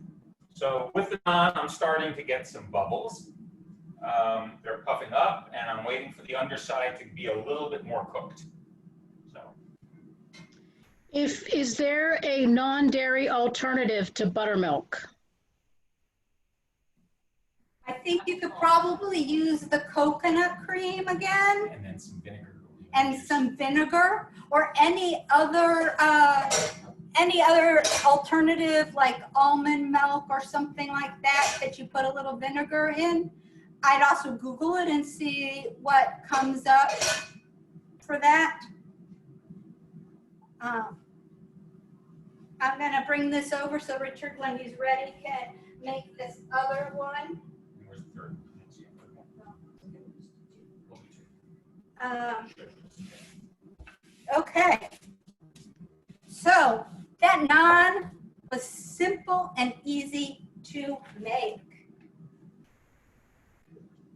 So with the naan, I'm starting to get some bubbles. They're puffing up, and I'm waiting for the underside to be a little bit more cooked. So Is there a non-dairy alternative to buttermilk? I think you could probably use the coconut cream again and then some vinegar. and some vinegar or any other alternative like almond milk or something like that you put a little vinegar in. I'd also Google it and see what comes up for that. I'm going to bring this over so Richard, when he's ready, can make this other one. Where's the third? Okay. So that naan was simple and easy to make.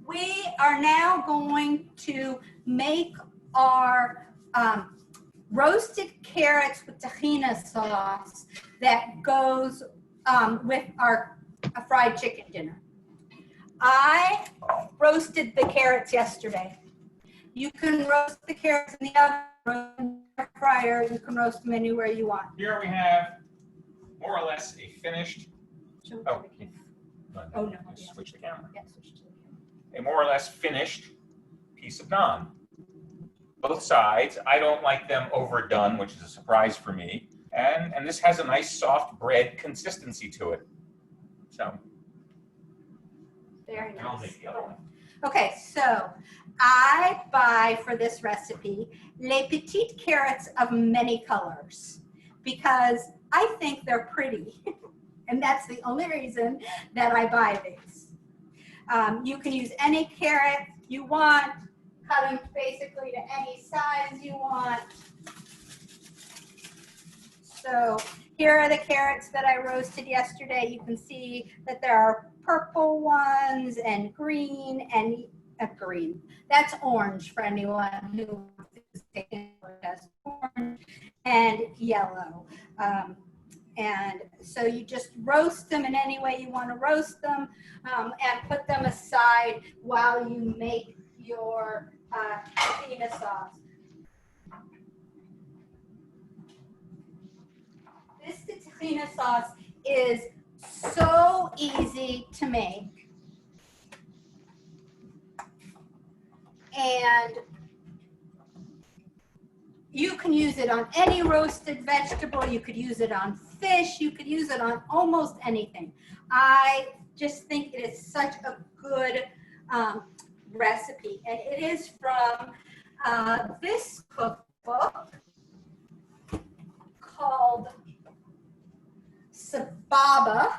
We are now going to make our roasted carrots with tahina sauce that goes with our fried chicken dinner. I roasted the carrots yesterday. You can roast the carrots in the oven, in the fryer. You can roast them anywhere you want. Here we have more or less a finished. Oh, Oh, no. just switch the camera. Yeah, switch to the camera. A more or less finished piece of naan. Both sides. I don't like them overdone, which is a surprise for me. And this has a nice soft bread consistency to it. So, Very and I'll nice. make the other one. Okay, so I buy for this recipe les petites carrots of many colors because I think they're pretty. And that's the only reason that I buy these. You can use any carrot you want, cut them basically to any size you want. So here are the carrots that I roasted yesterday. You can see that there are purple ones and green and green. That's orange for anyone who is taking it. Orange and yellow. And so you just roast them in any way you want to roast them and put them aside while you make your tahina sauce. This tahina sauce is so easy to make. And you can use it on any roasted vegetable. You could use it on fish. You could use it on almost anything. I just think it is such a good recipe. And it is from this cookbook called Sababa.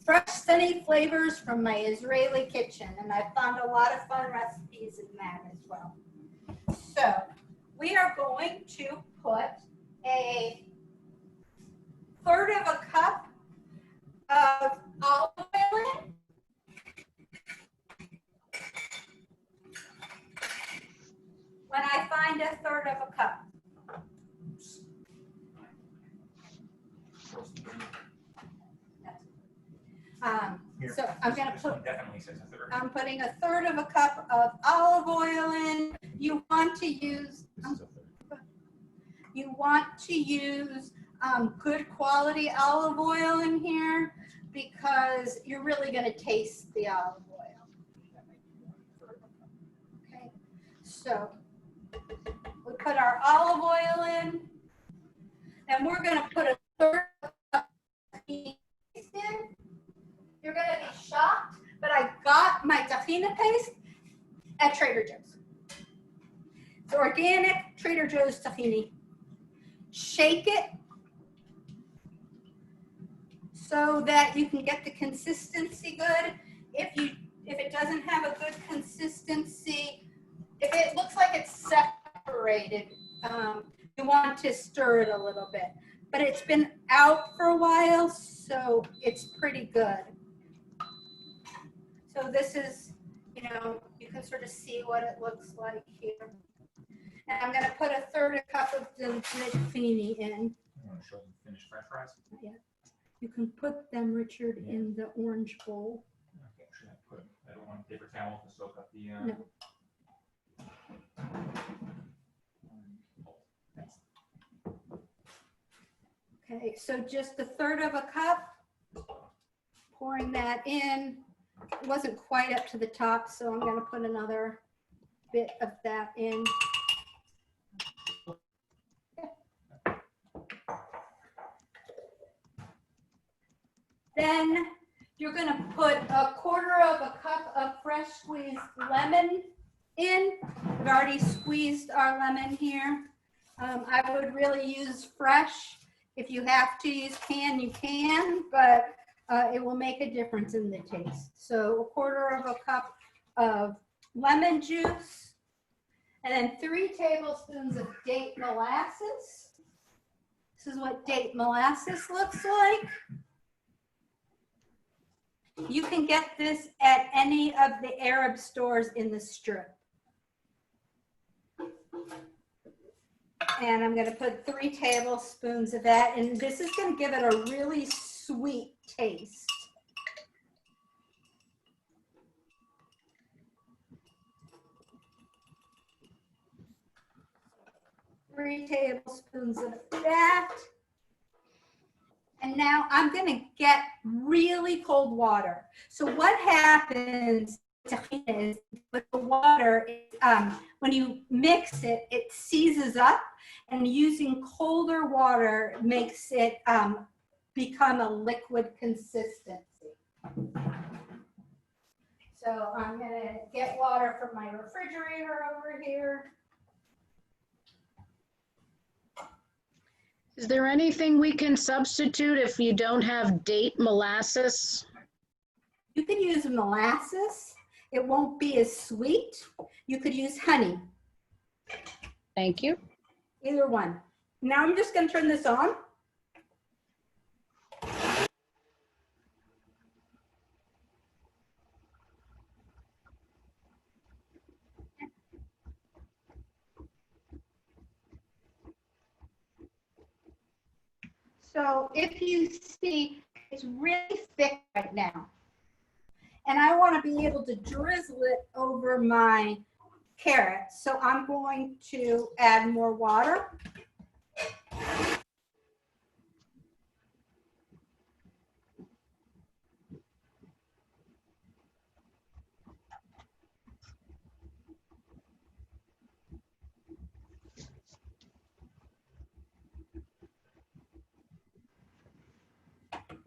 Fresh, sunny flavors from my Israeli kitchen, and I found a lot of fun recipes in that as well. So we are going to put a third of a cup of olive oil in. When I find a third of a cup. So I'm going to This put, one definitely says a third. I'm putting a third of a cup of olive oil in. You want to use, This is a third. good quality olive oil in here because you're really going to taste the olive oil. Okay, so we put our olive oil in, and we're going to put a third cup of tahini paste in. You're going to be shocked, but I got my tahini paste at Trader Joe's. It's organic Trader Joe's tahini. Shake it so that you can get the consistency good. If it doesn't have a good consistency, if it looks like it's separated, you want to stir it a little bit. But it's been out for a while, so it's pretty good. So this is, you can sort of see what it looks like here. And I'm going to put a third a cup of the tahini in. You want to show them finished french fries? Yeah. You can put them, Richard, in the orange bowl. Okay, should I don't want a paper towel to soak up the. No. Okay, so just a third of a cup, pouring that in. It wasn't quite up to the top, so I'm going to put another bit of that in. Then you're going to put a quarter of a cup of fresh squeezed lemon in. We've already squeezed our lemon here. I would really use fresh. If you have to use can, you can, but it will make a difference in the taste. So a quarter of a cup of lemon juice, and then 3 tablespoons of date molasses. This is what date molasses looks like. You can get this at any of the Arab stores in the strip. And I'm going to put 3 tablespoons of that, and this is going to give it a really sweet taste. Three tablespoons of that. And now I'm going to get really cold water. So what happens is with the water, when you mix it, it seizes up, and using colder water makes it become a liquid consistency. So I'm going to get water from my refrigerator over here. Is there anything we can substitute if you don't have date molasses? You can use molasses. It won't be as sweet. You could use honey. Thank you. Either one. Now I'm just going to turn this on. So if you see, it's really thick right now. And I want to be able to drizzle it over my carrots. So I'm going to add more water.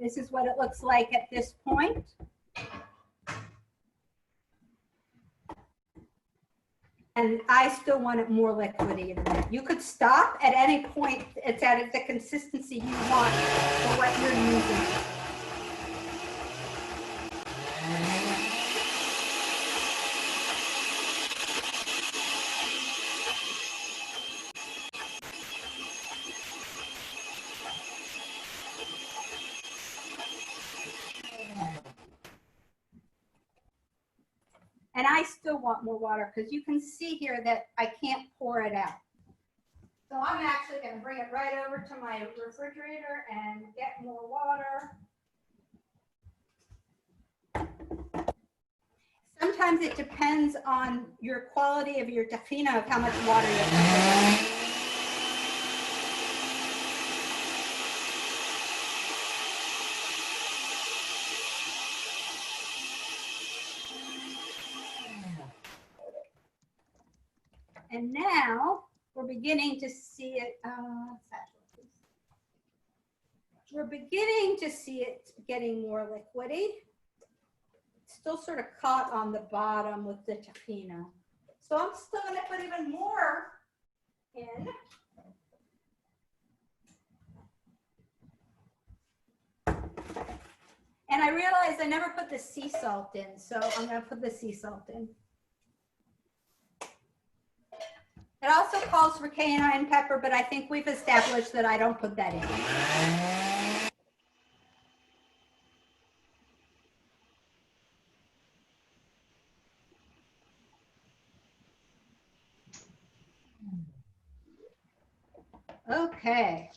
This is what it looks like at this point. And I still want it more liquidy than that. You could stop at any point. It's at the consistency you want for what you're using. I still want more water because you can see here that I can't pour it out. So I'm actually going to bring it right over to my refrigerator and get more water. Sometimes it depends on your quality of your tahina of how much water you put in. And now we're beginning to see it. We're beginning to see it getting more liquidy. It's still sort of caught on the bottom with the tahina. So I'm still going to put even more in. And I realized I never put the sea salt in, so I'm going to put the sea salt in. It also calls for cayenne pepper, but I think we've established that I don't put that in. Okay.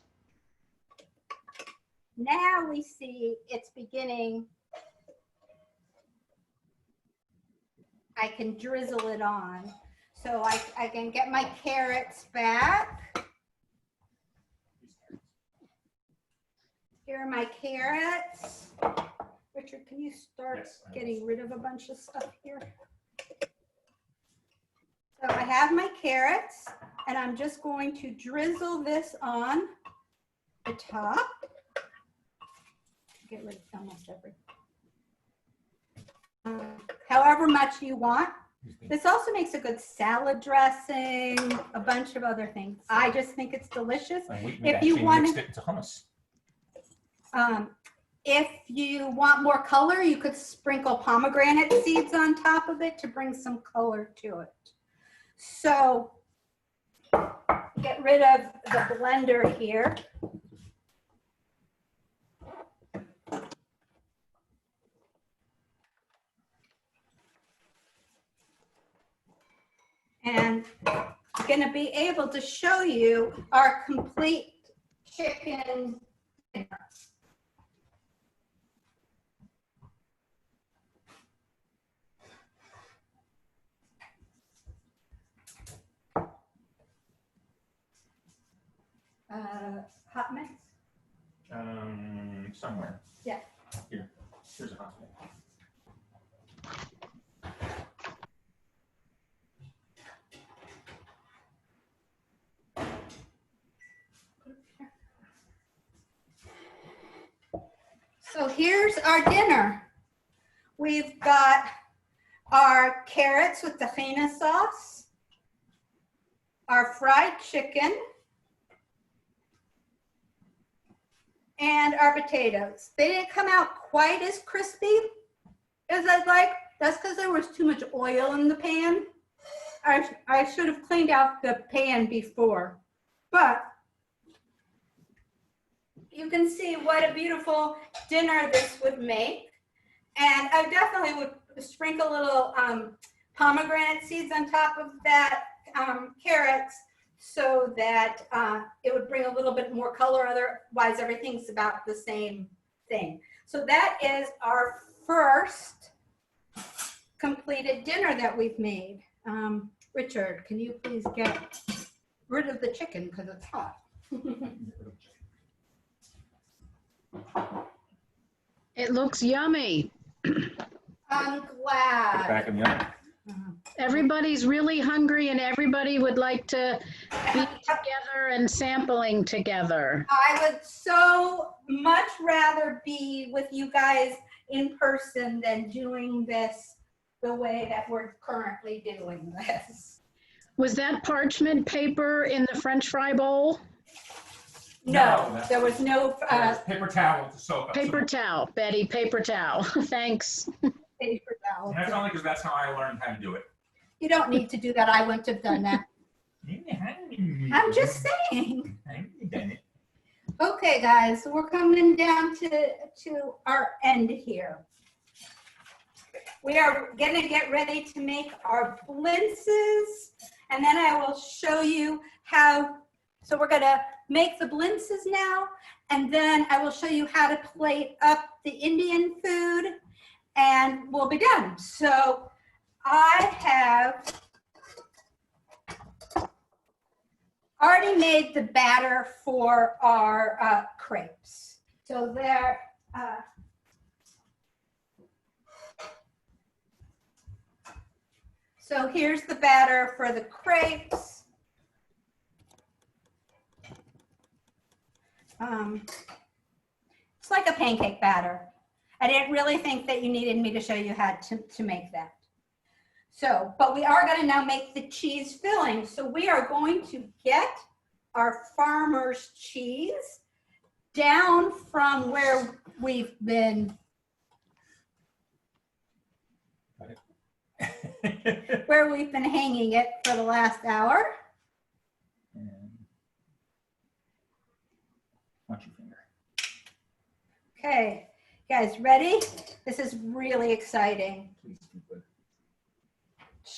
Now we see it's beginning. I can drizzle it on. So I can get my carrots back. Here are my carrots. Richard, can you start getting rid of a bunch of stuff here? So I have my carrots, and I'm just going to drizzle this on the top. Get rid of almost everything. However much you want. This also makes a good salad dressing, a bunch of other things. I just think it's delicious. If you want it into hummus. If you want more color, you could sprinkle pomegranate seeds on top of it to bring some color to it. So get rid of the blender here. And I'm going to be able to show you our complete chicken dinner. Hot mix? Somewhere. Yeah. Here's a hot mix. So here's our dinner. We've got our carrots with tahina sauce, our fried chicken, and our potatoes. They didn't come out quite as crispy as I'd like. That's because there was too much oil in the pan. I should have cleaned out the pan before, but you can see what a beautiful dinner this would make. And I definitely would sprinkle a little pomegranate seeds on top of that carrots so that it would bring a little bit more color. Otherwise, everything's about the same thing. So that is our first completed dinner that we've made. Richard, can you please get rid of the chicken because it's hot? It looks yummy. I'm glad. Put it back in the oven. Everybody's really hungry and everybody would like to be together and sampling together. I would so much rather be with you guys in person than doing this the way that we're currently doing this. Was that parchment paper in the French fry bowl? No, there was no Paper towel to soak up. Paper towel, Betty, paper towel. Thanks. paper towel. That's only because that's how I learned how to do it. You don't need to do that. I wouldn't have done that. I'm just saying. Okay, guys, so we're coming down to our end here. we are gonna get ready to make our blintzes, and then I will show you how, so we're gonna make the blintzes now, and then I will show you how to plate up the Indian food, and we'll be done. So I have already made the batter for our crepes. So there, so here's the batter for the crepes. It's like a pancake batter. I didn't really think that you needed me to show you how to make that. So, but we are going to now make the cheese filling. So we are going to get our farmer's cheese down from where we've been hanging it for the last hour. Watch your finger. Okay, guys, ready? This is really exciting. Please keep it.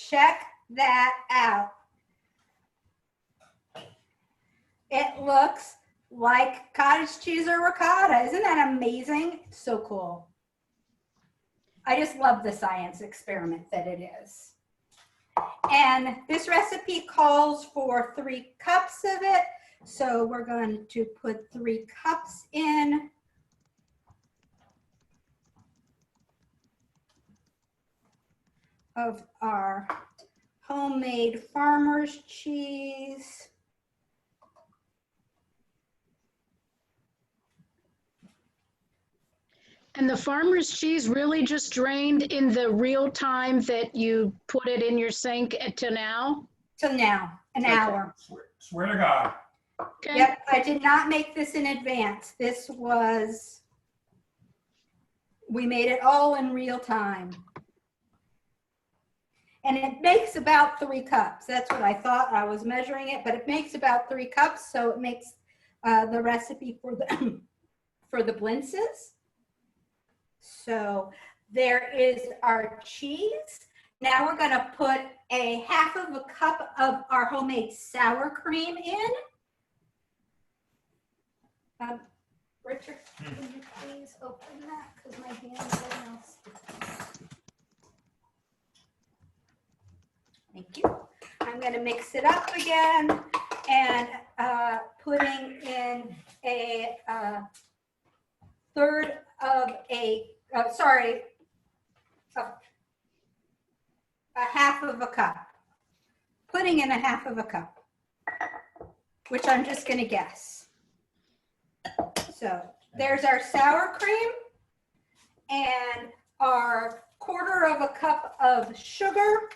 Check that out. It looks like cottage cheese or ricotta. Isn't that amazing? It's so cool. I just love the science experiment that it is. And this recipe calls for 3 cups of it. So we're going to put 3 cups in. Of our homemade farmer's cheese. And the farmer's cheese really just drained in the real time that you put it in your sink to now? Till now, an hour. Swear to God. Okay. Yep, I did not make this in advance. This was, we made it all in real time. And it makes about 3 cups. That's what I thought. I was measuring it, but it makes about 3 cups. So it makes the recipe for the for the blintzes. So there is our cheese. Now we're going to put a 1/2 cup of our homemade sour cream in. Richard, can you please open that because my hands are now sticky. Thank you. I'm going to mix it up again and putting in a 1/3 of a, sorry, a 1/2 cup. Putting in a 1/2 cup, which I'm just going to guess. So there's our sour cream and our 1/4 cup of sugar.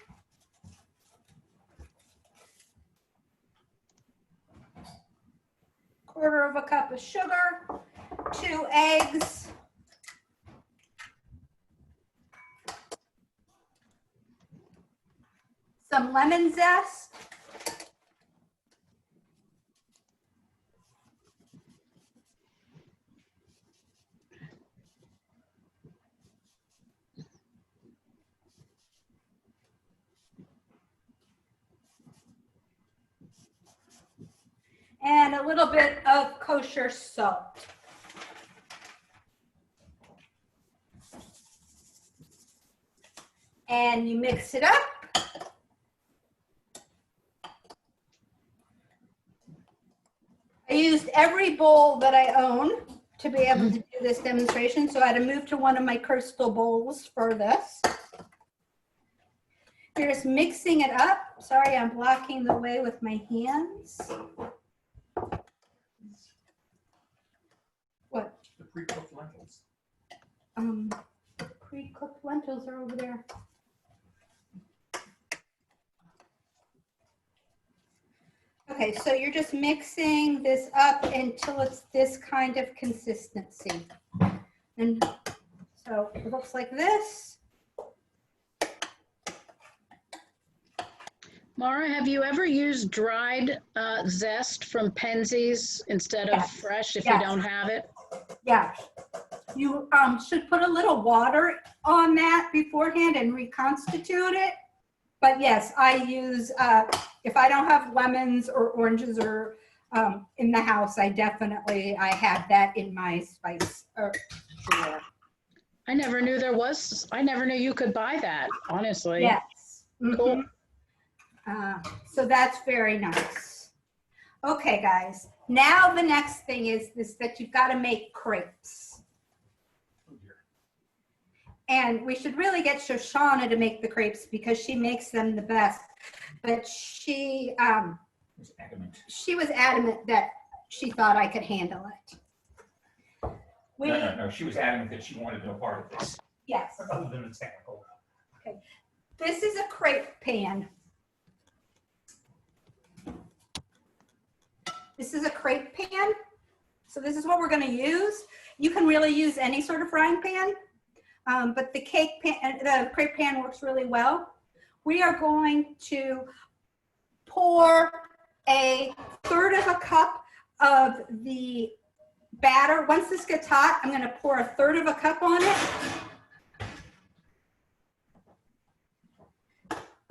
Quarter cup of sugar, 2 eggs, some lemon zest, and a little bit of kosher salt. And you mix it up. I used every bowl that I own to be able to do this demonstration, so I had to move to one of my crystal bowls for this. You're just mixing it up. Sorry, I'm blocking the way with my hands. What? The pre-cooked lentils. Pre-cooked lentils are over there. Okay, so you're just mixing this up until it's this kind of consistency. And so it looks like this. Mara, have you ever used dried zest from Penzeys instead of Yes. fresh if Yes. you don't have it? Yeah, You should put a little water on that beforehand and reconstitute it. But yes, I use, if I don't have lemons or oranges or in the house, I have that in my spice drawer. I never knew I never knew you could buy that, honestly. Yes. Cool. So that's very nice. Okay, guys. Now the next thing is that you've got to make crepes. And we should really get Shoshana to make the crepes because she makes them the best. But she was adamant that she thought I could handle it. No. She was adamant that she wanted no part of this. Yes. Other than the technical. Okay. This is a crepe pan. This is a crepe pan. So this is what we're going to use. You can really use any sort of frying pan. But the crepe pan works really well. We are going to pour 1/3 of a cup of the batter. Once this gets hot, I'm going to pour 1/3 of a cup on it.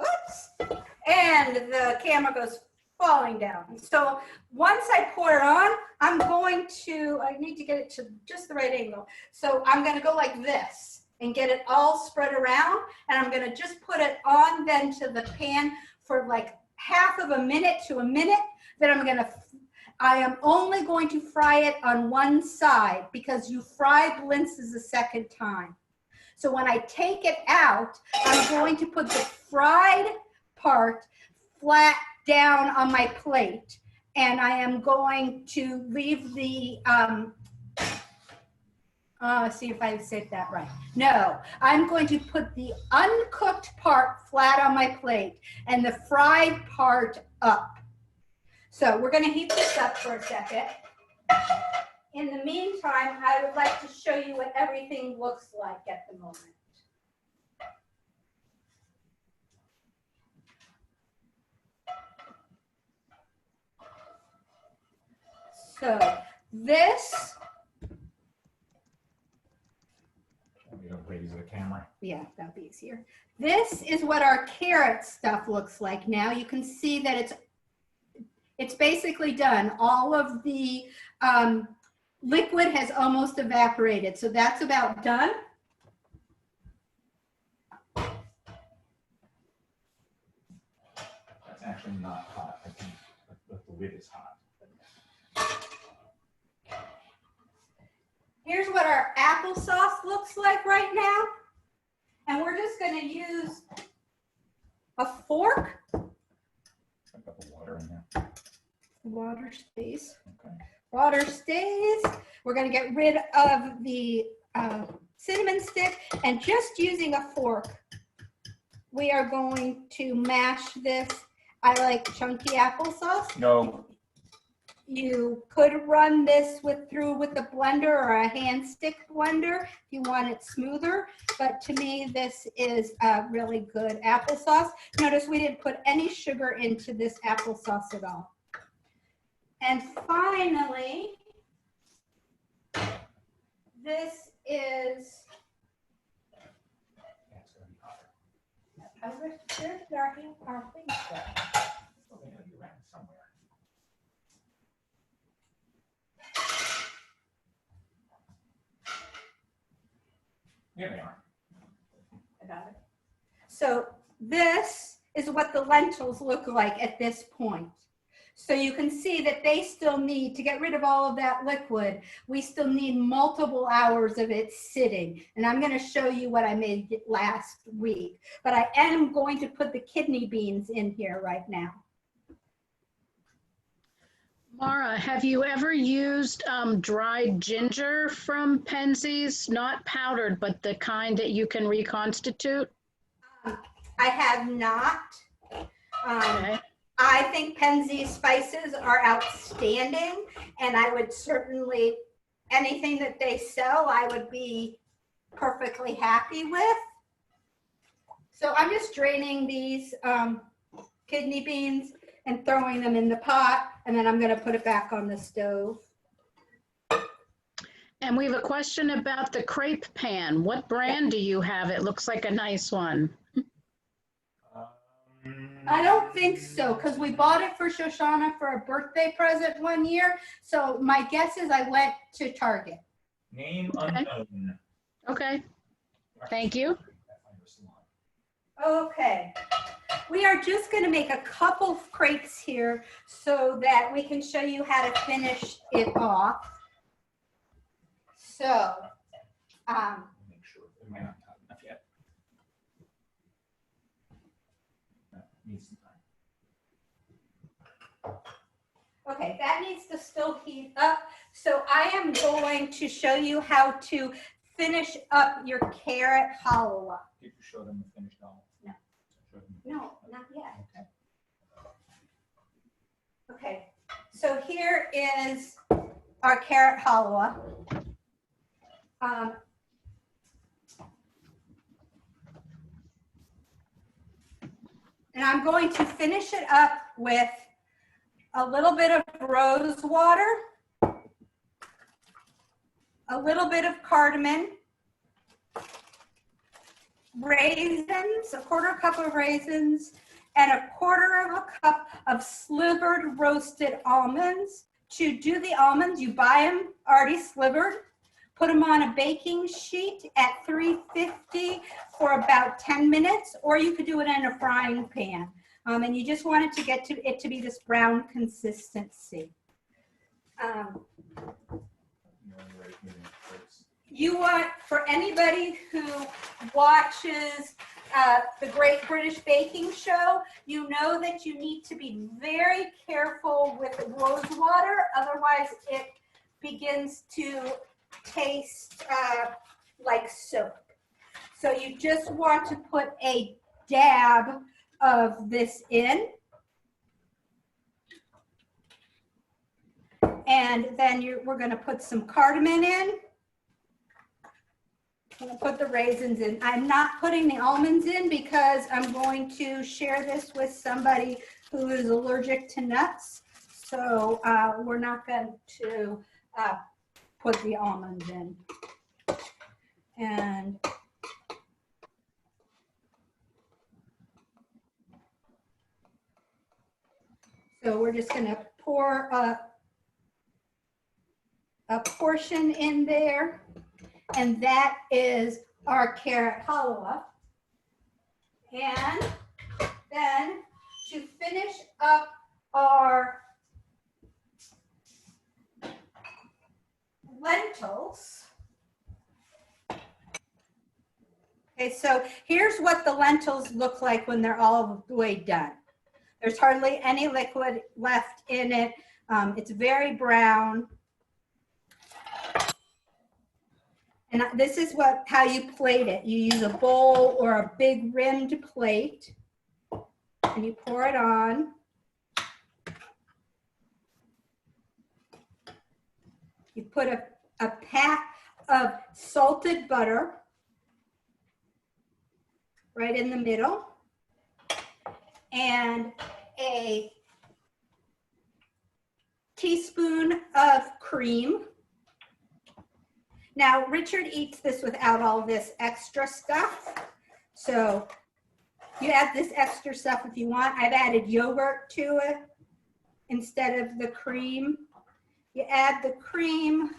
Oops. And the camera goes falling down. So once I pour it on, I need to get it to just the right angle. So I'm going to go like this and get it all spread around. And I'm going to just put it on then to the pan for like half of a minute to a minute. Then I am only going to fry it on one side because you fry blintzes a second time. So when I take it out, I'm going to put the fried part flat down on my plate. And I am going to leave the, see if I said that right. No, I'm going to put the uncooked part flat on my plate and the fried part up. So we're going to heat this up for a second. In the meantime, I would like to show you what everything looks like at the moment. So this, Raise the camera. yeah, that'll be easier. This is what our carrot stuff looks like now. You can see that it's basically done. All of the liquid has almost evaporated, so that's about done. That's actually not hot. I think the lid is hot. Here's what our applesauce looks like right now. And we're just going to use a fork. I've got the water in there. Water stays. Okay. Water stays. We're going to get rid of the cinnamon stick, and just using a fork, we are going to mash this. I like chunky applesauce. No. You could run this through with a blender or a hand stick blender if you want it smoother, but to me this is a really good applesauce. Notice we didn't put any sugar into this applesauce at all. And finally, this is our thing. Here they are. About it. So this is what the lentils look like at this point. So you can see that they still need, to get rid of all of that liquid, we still need multiple hours of it sitting. And I'm going to show you what I made last week. But I am going to put the kidney beans in here right now. Mara, have you ever used dried ginger from Penzeys? Not powdered, but the kind that you can reconstitute? I have not. Okay. I think Penzeys spices are outstanding, and I would certainly, anything that they sell, I would be perfectly happy with. So I'm just draining these kidney beans and throwing them in the pot, and then I'm going to put it back on the stove. And we have a question about the crepe pan. What brand do you have? It looks like a nice one. I don't think so, because we bought it for Shoshana for a birthday present one year. So my guess is I went to Target. Name unknown. Okay, thank you. Okay. We are just going to make a couple of crepes here so that we can show you how to finish it off. So, Make sure it might not have enough yet. That needs some time. okay, that needs to still heat up. So I am going to show you how to finish up your carrot halwa. Did you show them the finished doll? No. Show them. No, not yet. Okay. Okay, so here is our carrot halwa. And I'm going to finish it up with a little bit of rose water, a little bit of cardamom, raisins, a quarter cup of raisins, and a quarter of a cup of slivered roasted almonds. To do the almonds, you buy them already slivered, put them on a baking sheet at 350 for about 10 minutes, or you could do it in a frying pan. And you just want it to get it to be this brown consistency. You want, for anybody who watches the Great British Baking Show, you know that you need to be very careful with rose water, otherwise it begins to taste like soap. So you just want to put a dab of this in. And then we're going to put some cardamom in. I'm going to put the raisins in. I'm not putting the almonds in because I'm going to share this with somebody who is allergic to nuts. So we're not going to put the almonds in. And so we're just going to pour a portion in there. And that is our carrot halwa. And then to finish up our lentils. Okay, so here's what the lentils look like when they're all the way done. There's hardly any liquid left in it. It's very brown. And this is how you plate it. You use a bowl or a big rimmed plate, and you pour it on. You put a pat of salted butter right in the middle, and a teaspoon of cream. Now, Richard eats this without all this extra stuff. So you add this extra stuff if you want. I've added yogurt to it instead of the cream. You add the cream.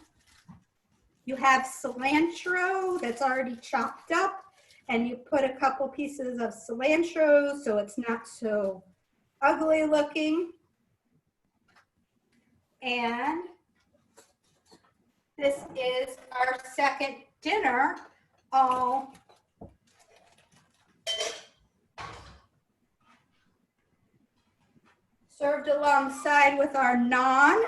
You have cilantro that's already chopped up, and you put a couple pieces of cilantro so it's not so ugly looking. And this is our second dinner, all served alongside with our naan.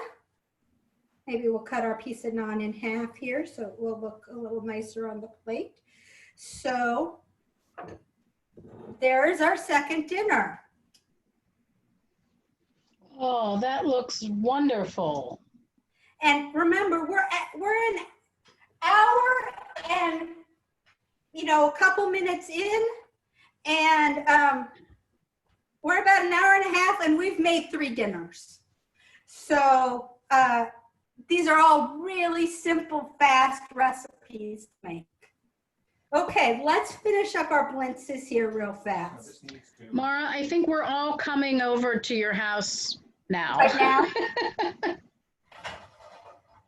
Maybe we'll cut our piece of naan in half here so it will look a little nicer on the plate. So there is our second dinner. Oh, that looks wonderful. And remember, we're an hour and, a couple minutes in, and we're about an hour and a half, and we've made 3 dinners. So these are all really simple, fast recipes to make. Okay, let's finish up our blintzes here real fast. This needs to- Mara, I think we're all coming over to your house now. Right now?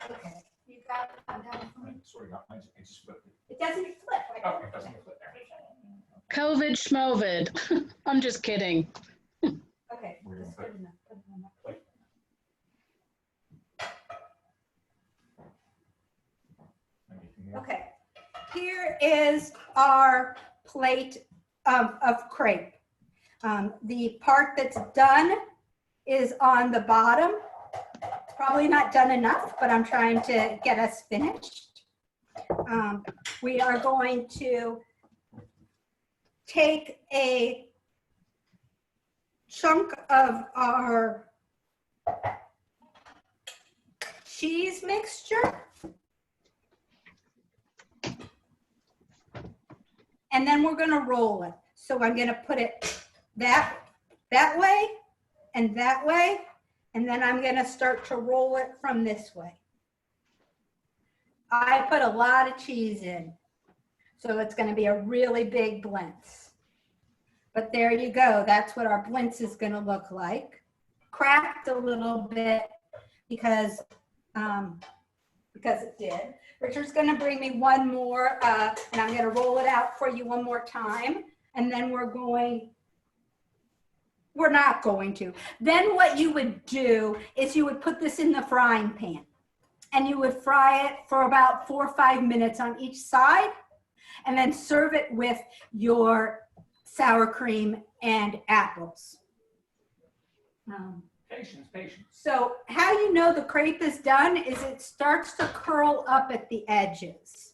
Okay. You got it down for me? Sorry, I just flipped it. It doesn't flip. I Oh, don't- it doesn't flip there. COVID schmovid. I'm just kidding. Okay, We're gonna that's put- good enough. Good enough. Anything more? Okay, here is our plate of crepe. The part that's done is on the bottom. It's probably not done enough, but I'm trying to get us finished. We are going to take a chunk of our cheese mixture. And then we're gonna roll it. So I'm gonna put it that way and that way. And then I'm gonna start to roll it from this way. I put a lot of cheese in. So it's gonna be a really big blintz. But there you go. That's what our blintz is gonna look like. Cracked a little bit because it did. Richard's gonna bring me one more, and I'm gonna roll it out for you one more time. And then we're not going to. Then what you would do is you would put this in the frying pan. And you would fry it for about 4 or 5 minutes on each side. And then serve it with your sour cream and apples. Patience, patience. So how you know the crepe is done is it starts to curl up at the edges.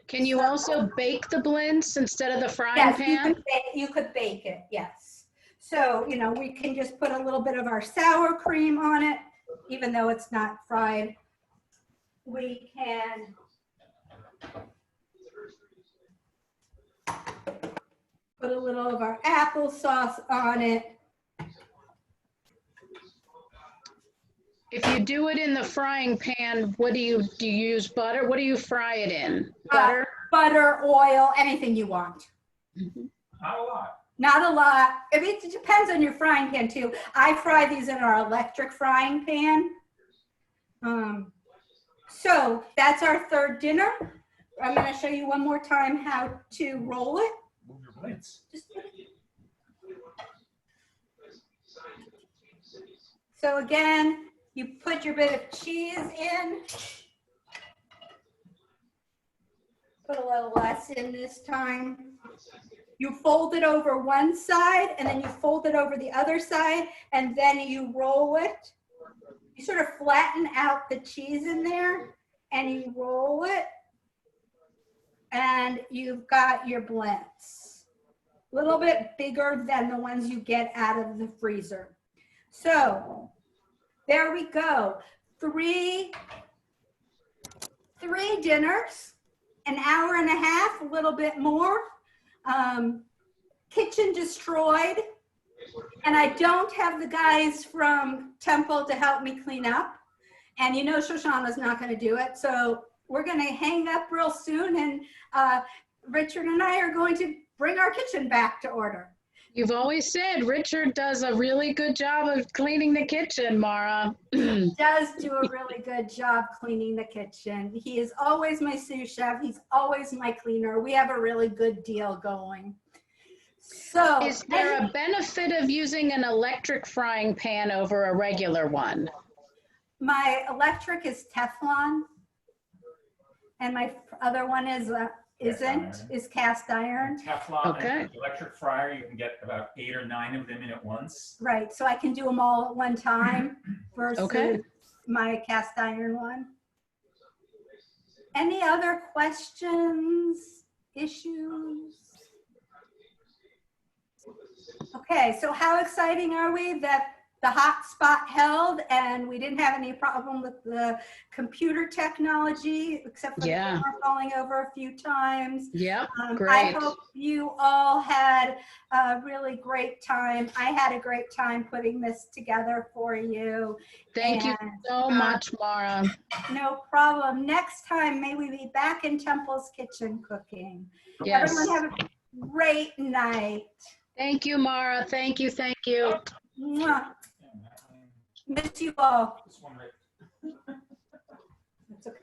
Can you also bake the blintz instead of the frying Yes, pan? you could bake it, yes. So, you know, we can just put a little bit of our sour cream on it, even though it's not fried. We can put a little of our applesauce on it. If you do it in the frying pan, do you use butter? What do you fry it in? Butter? Butter, oil, anything you want. Not a lot. Not a lot. I mean, it depends on your frying pan too. I fry these in our electric frying pan. So that's our third dinner. I'm going to show you one more time how to roll it. Move your blintz. So again, you put your bit of cheese in. Put a little less in this time. You fold it over one side and then you fold it over the other side and then you roll it. You sort of flatten out the cheese in there and you roll it and you've got your blintz. A little bit bigger than the ones you get out of the freezer. So there we go. Three dinners, an hour and a half, a little bit more. Kitchen destroyed. And I don't have the guys from Temple to help me clean up. And you know Shoshana's not going to do it. So we're going to hang up real soon. And Richard and I are going to bring our kitchen back to order. You've always said Richard does a really good job of cleaning the kitchen, Mara. Does do a really good job cleaning the kitchen. He is always my sous chef. He's always my cleaner. We have a really good deal going. So Is there a benefit of using an electric frying pan over a regular one? my electric is Teflon. And my other one is cast iron. Teflon, Okay. and electric fryer, you can get about 8 or 9 of them in at once. Right, so I can do them all at one time versus Okay. my cast iron one. Any other questions, issues? Okay, so how exciting are we that the hotspot held, and we didn't have any problem with the computer technology, except for the Yeah. camera falling over a few times. Yep, I great. hope you all had a really great time. I had a great time putting this together for you. Thank you And, so much, Mara. no problem. Next time, may we be back in Temple's Kitchen cooking. Yes. Everyone have a great night. Thank you, Mara. Thank you, thank you. Mwah. Miss you all. This one right. It's okay.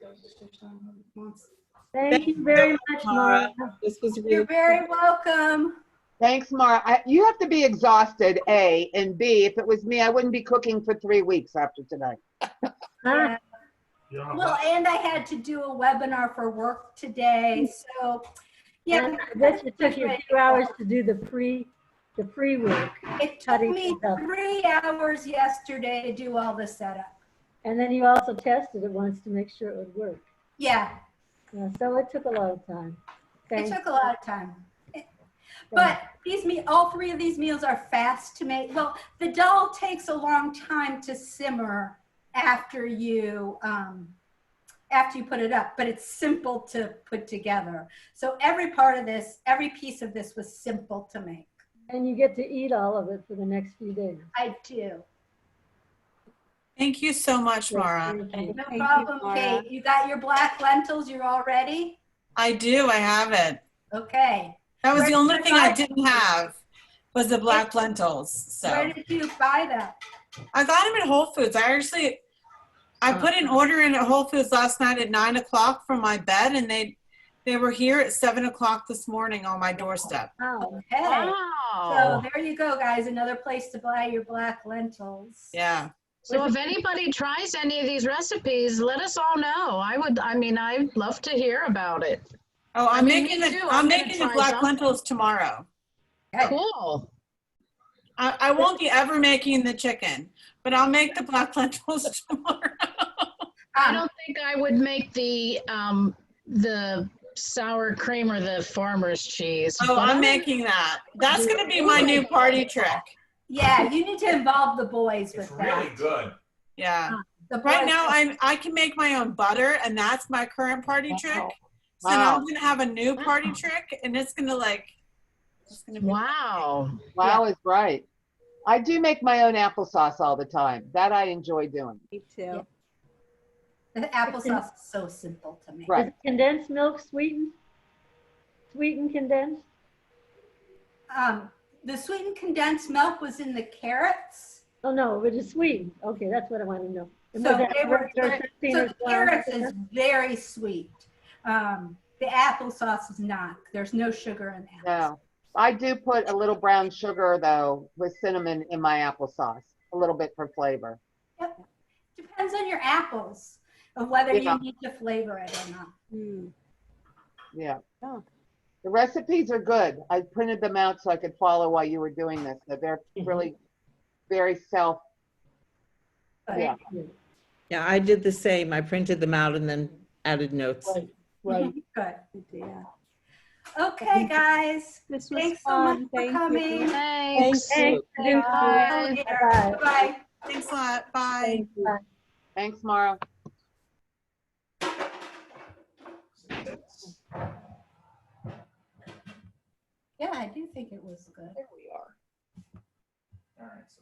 Thank you very much, Mara. This was You're really, very welcome. Thanks, Mara. You have to be exhausted, A, and B, if it was me, I wouldn't be cooking for 3 weeks after tonight. Yeah. Well, and I had to do a webinar for work today, so yeah. And I bet it took you 2 hours to do the pre-work. It took cutting me stuff. 3 hours yesterday to do all the setup. And then you also tested it once to make sure it would work. Yeah, Yeah, so it took a lot of time. it Thanks. took a lot of time. But all 3 of these meals are fast to make. Well, the dal takes a long time to simmer after you put it up, but it's simple to put together. So every part of this, every piece of this was simple to make. And you get to eat all of it for the next few days. I do. Thank you so much, Mara. Thank you. No Thank you, problem, Laura. Kate. You got your black lentils, you're all ready? I do, I have it. Okay. That was Where the only did thing you I buy didn't have was the black lentils. Where So did you buy them? I got them at Whole Foods. I put an order in at Whole Foods last night at 9 o'clock from my bed, and they were here at 7 o'clock this morning on my doorstep. Wow. Okay. So Wow. there you go, guys. Another place to buy your black lentils. Yeah. So if anybody tries any of these recipes, let us all know. I'd love to hear about it. Oh, I I'm mean, making me the too. I'm I'm gonna making the try black something. lentils tomorrow. Okay. Cool. I won't be ever making the chicken, but I'll make the black lentils tomorrow. I don't think I would make the sour cream or the farmer's cheese. Oh, but I'm I- making that. That's going to be my new party trick. Yeah, you need to involve the boys It's with really that. good. Yeah. The Right boys- now, I can make my own butter, and that's my current party trick. So now Wow. I'm going to have a new party trick, and it's going to be Wow. Wow is right. I do make my own applesauce all the time. That I enjoy doing. Me too. The applesauce is so simple to make. Right. Is condensed milk sweetened? Sweetened condensed? The sweetened condensed milk was in the carrots. Oh, no, it was sweetened. Okay, that's what I want to know. And So was that they were, there so 16 or the 12? carrots is very sweet. The applesauce is not. There's no sugar in that. No. I do put a little brown sugar, though, with cinnamon in my applesauce, a little bit for flavor. Yep. Depends on your apples of whether Yeah. you need to flavor it or not. Mm. Yeah. Oh. The recipes are good. I printed them out so I could follow while you were doing this. They're really very yeah. yeah, I did the same. I printed them out and then added notes. Right, right. Good. Yeah. Okay, guys. This was Thanks so much fun. for Thank coming. you. Thanks. Thanks. Bye. Bye-bye. Bye. Thanks a lot. Bye. Thank you. Thanks, Mara. Yeah, I do think it was good. There we are. All right. So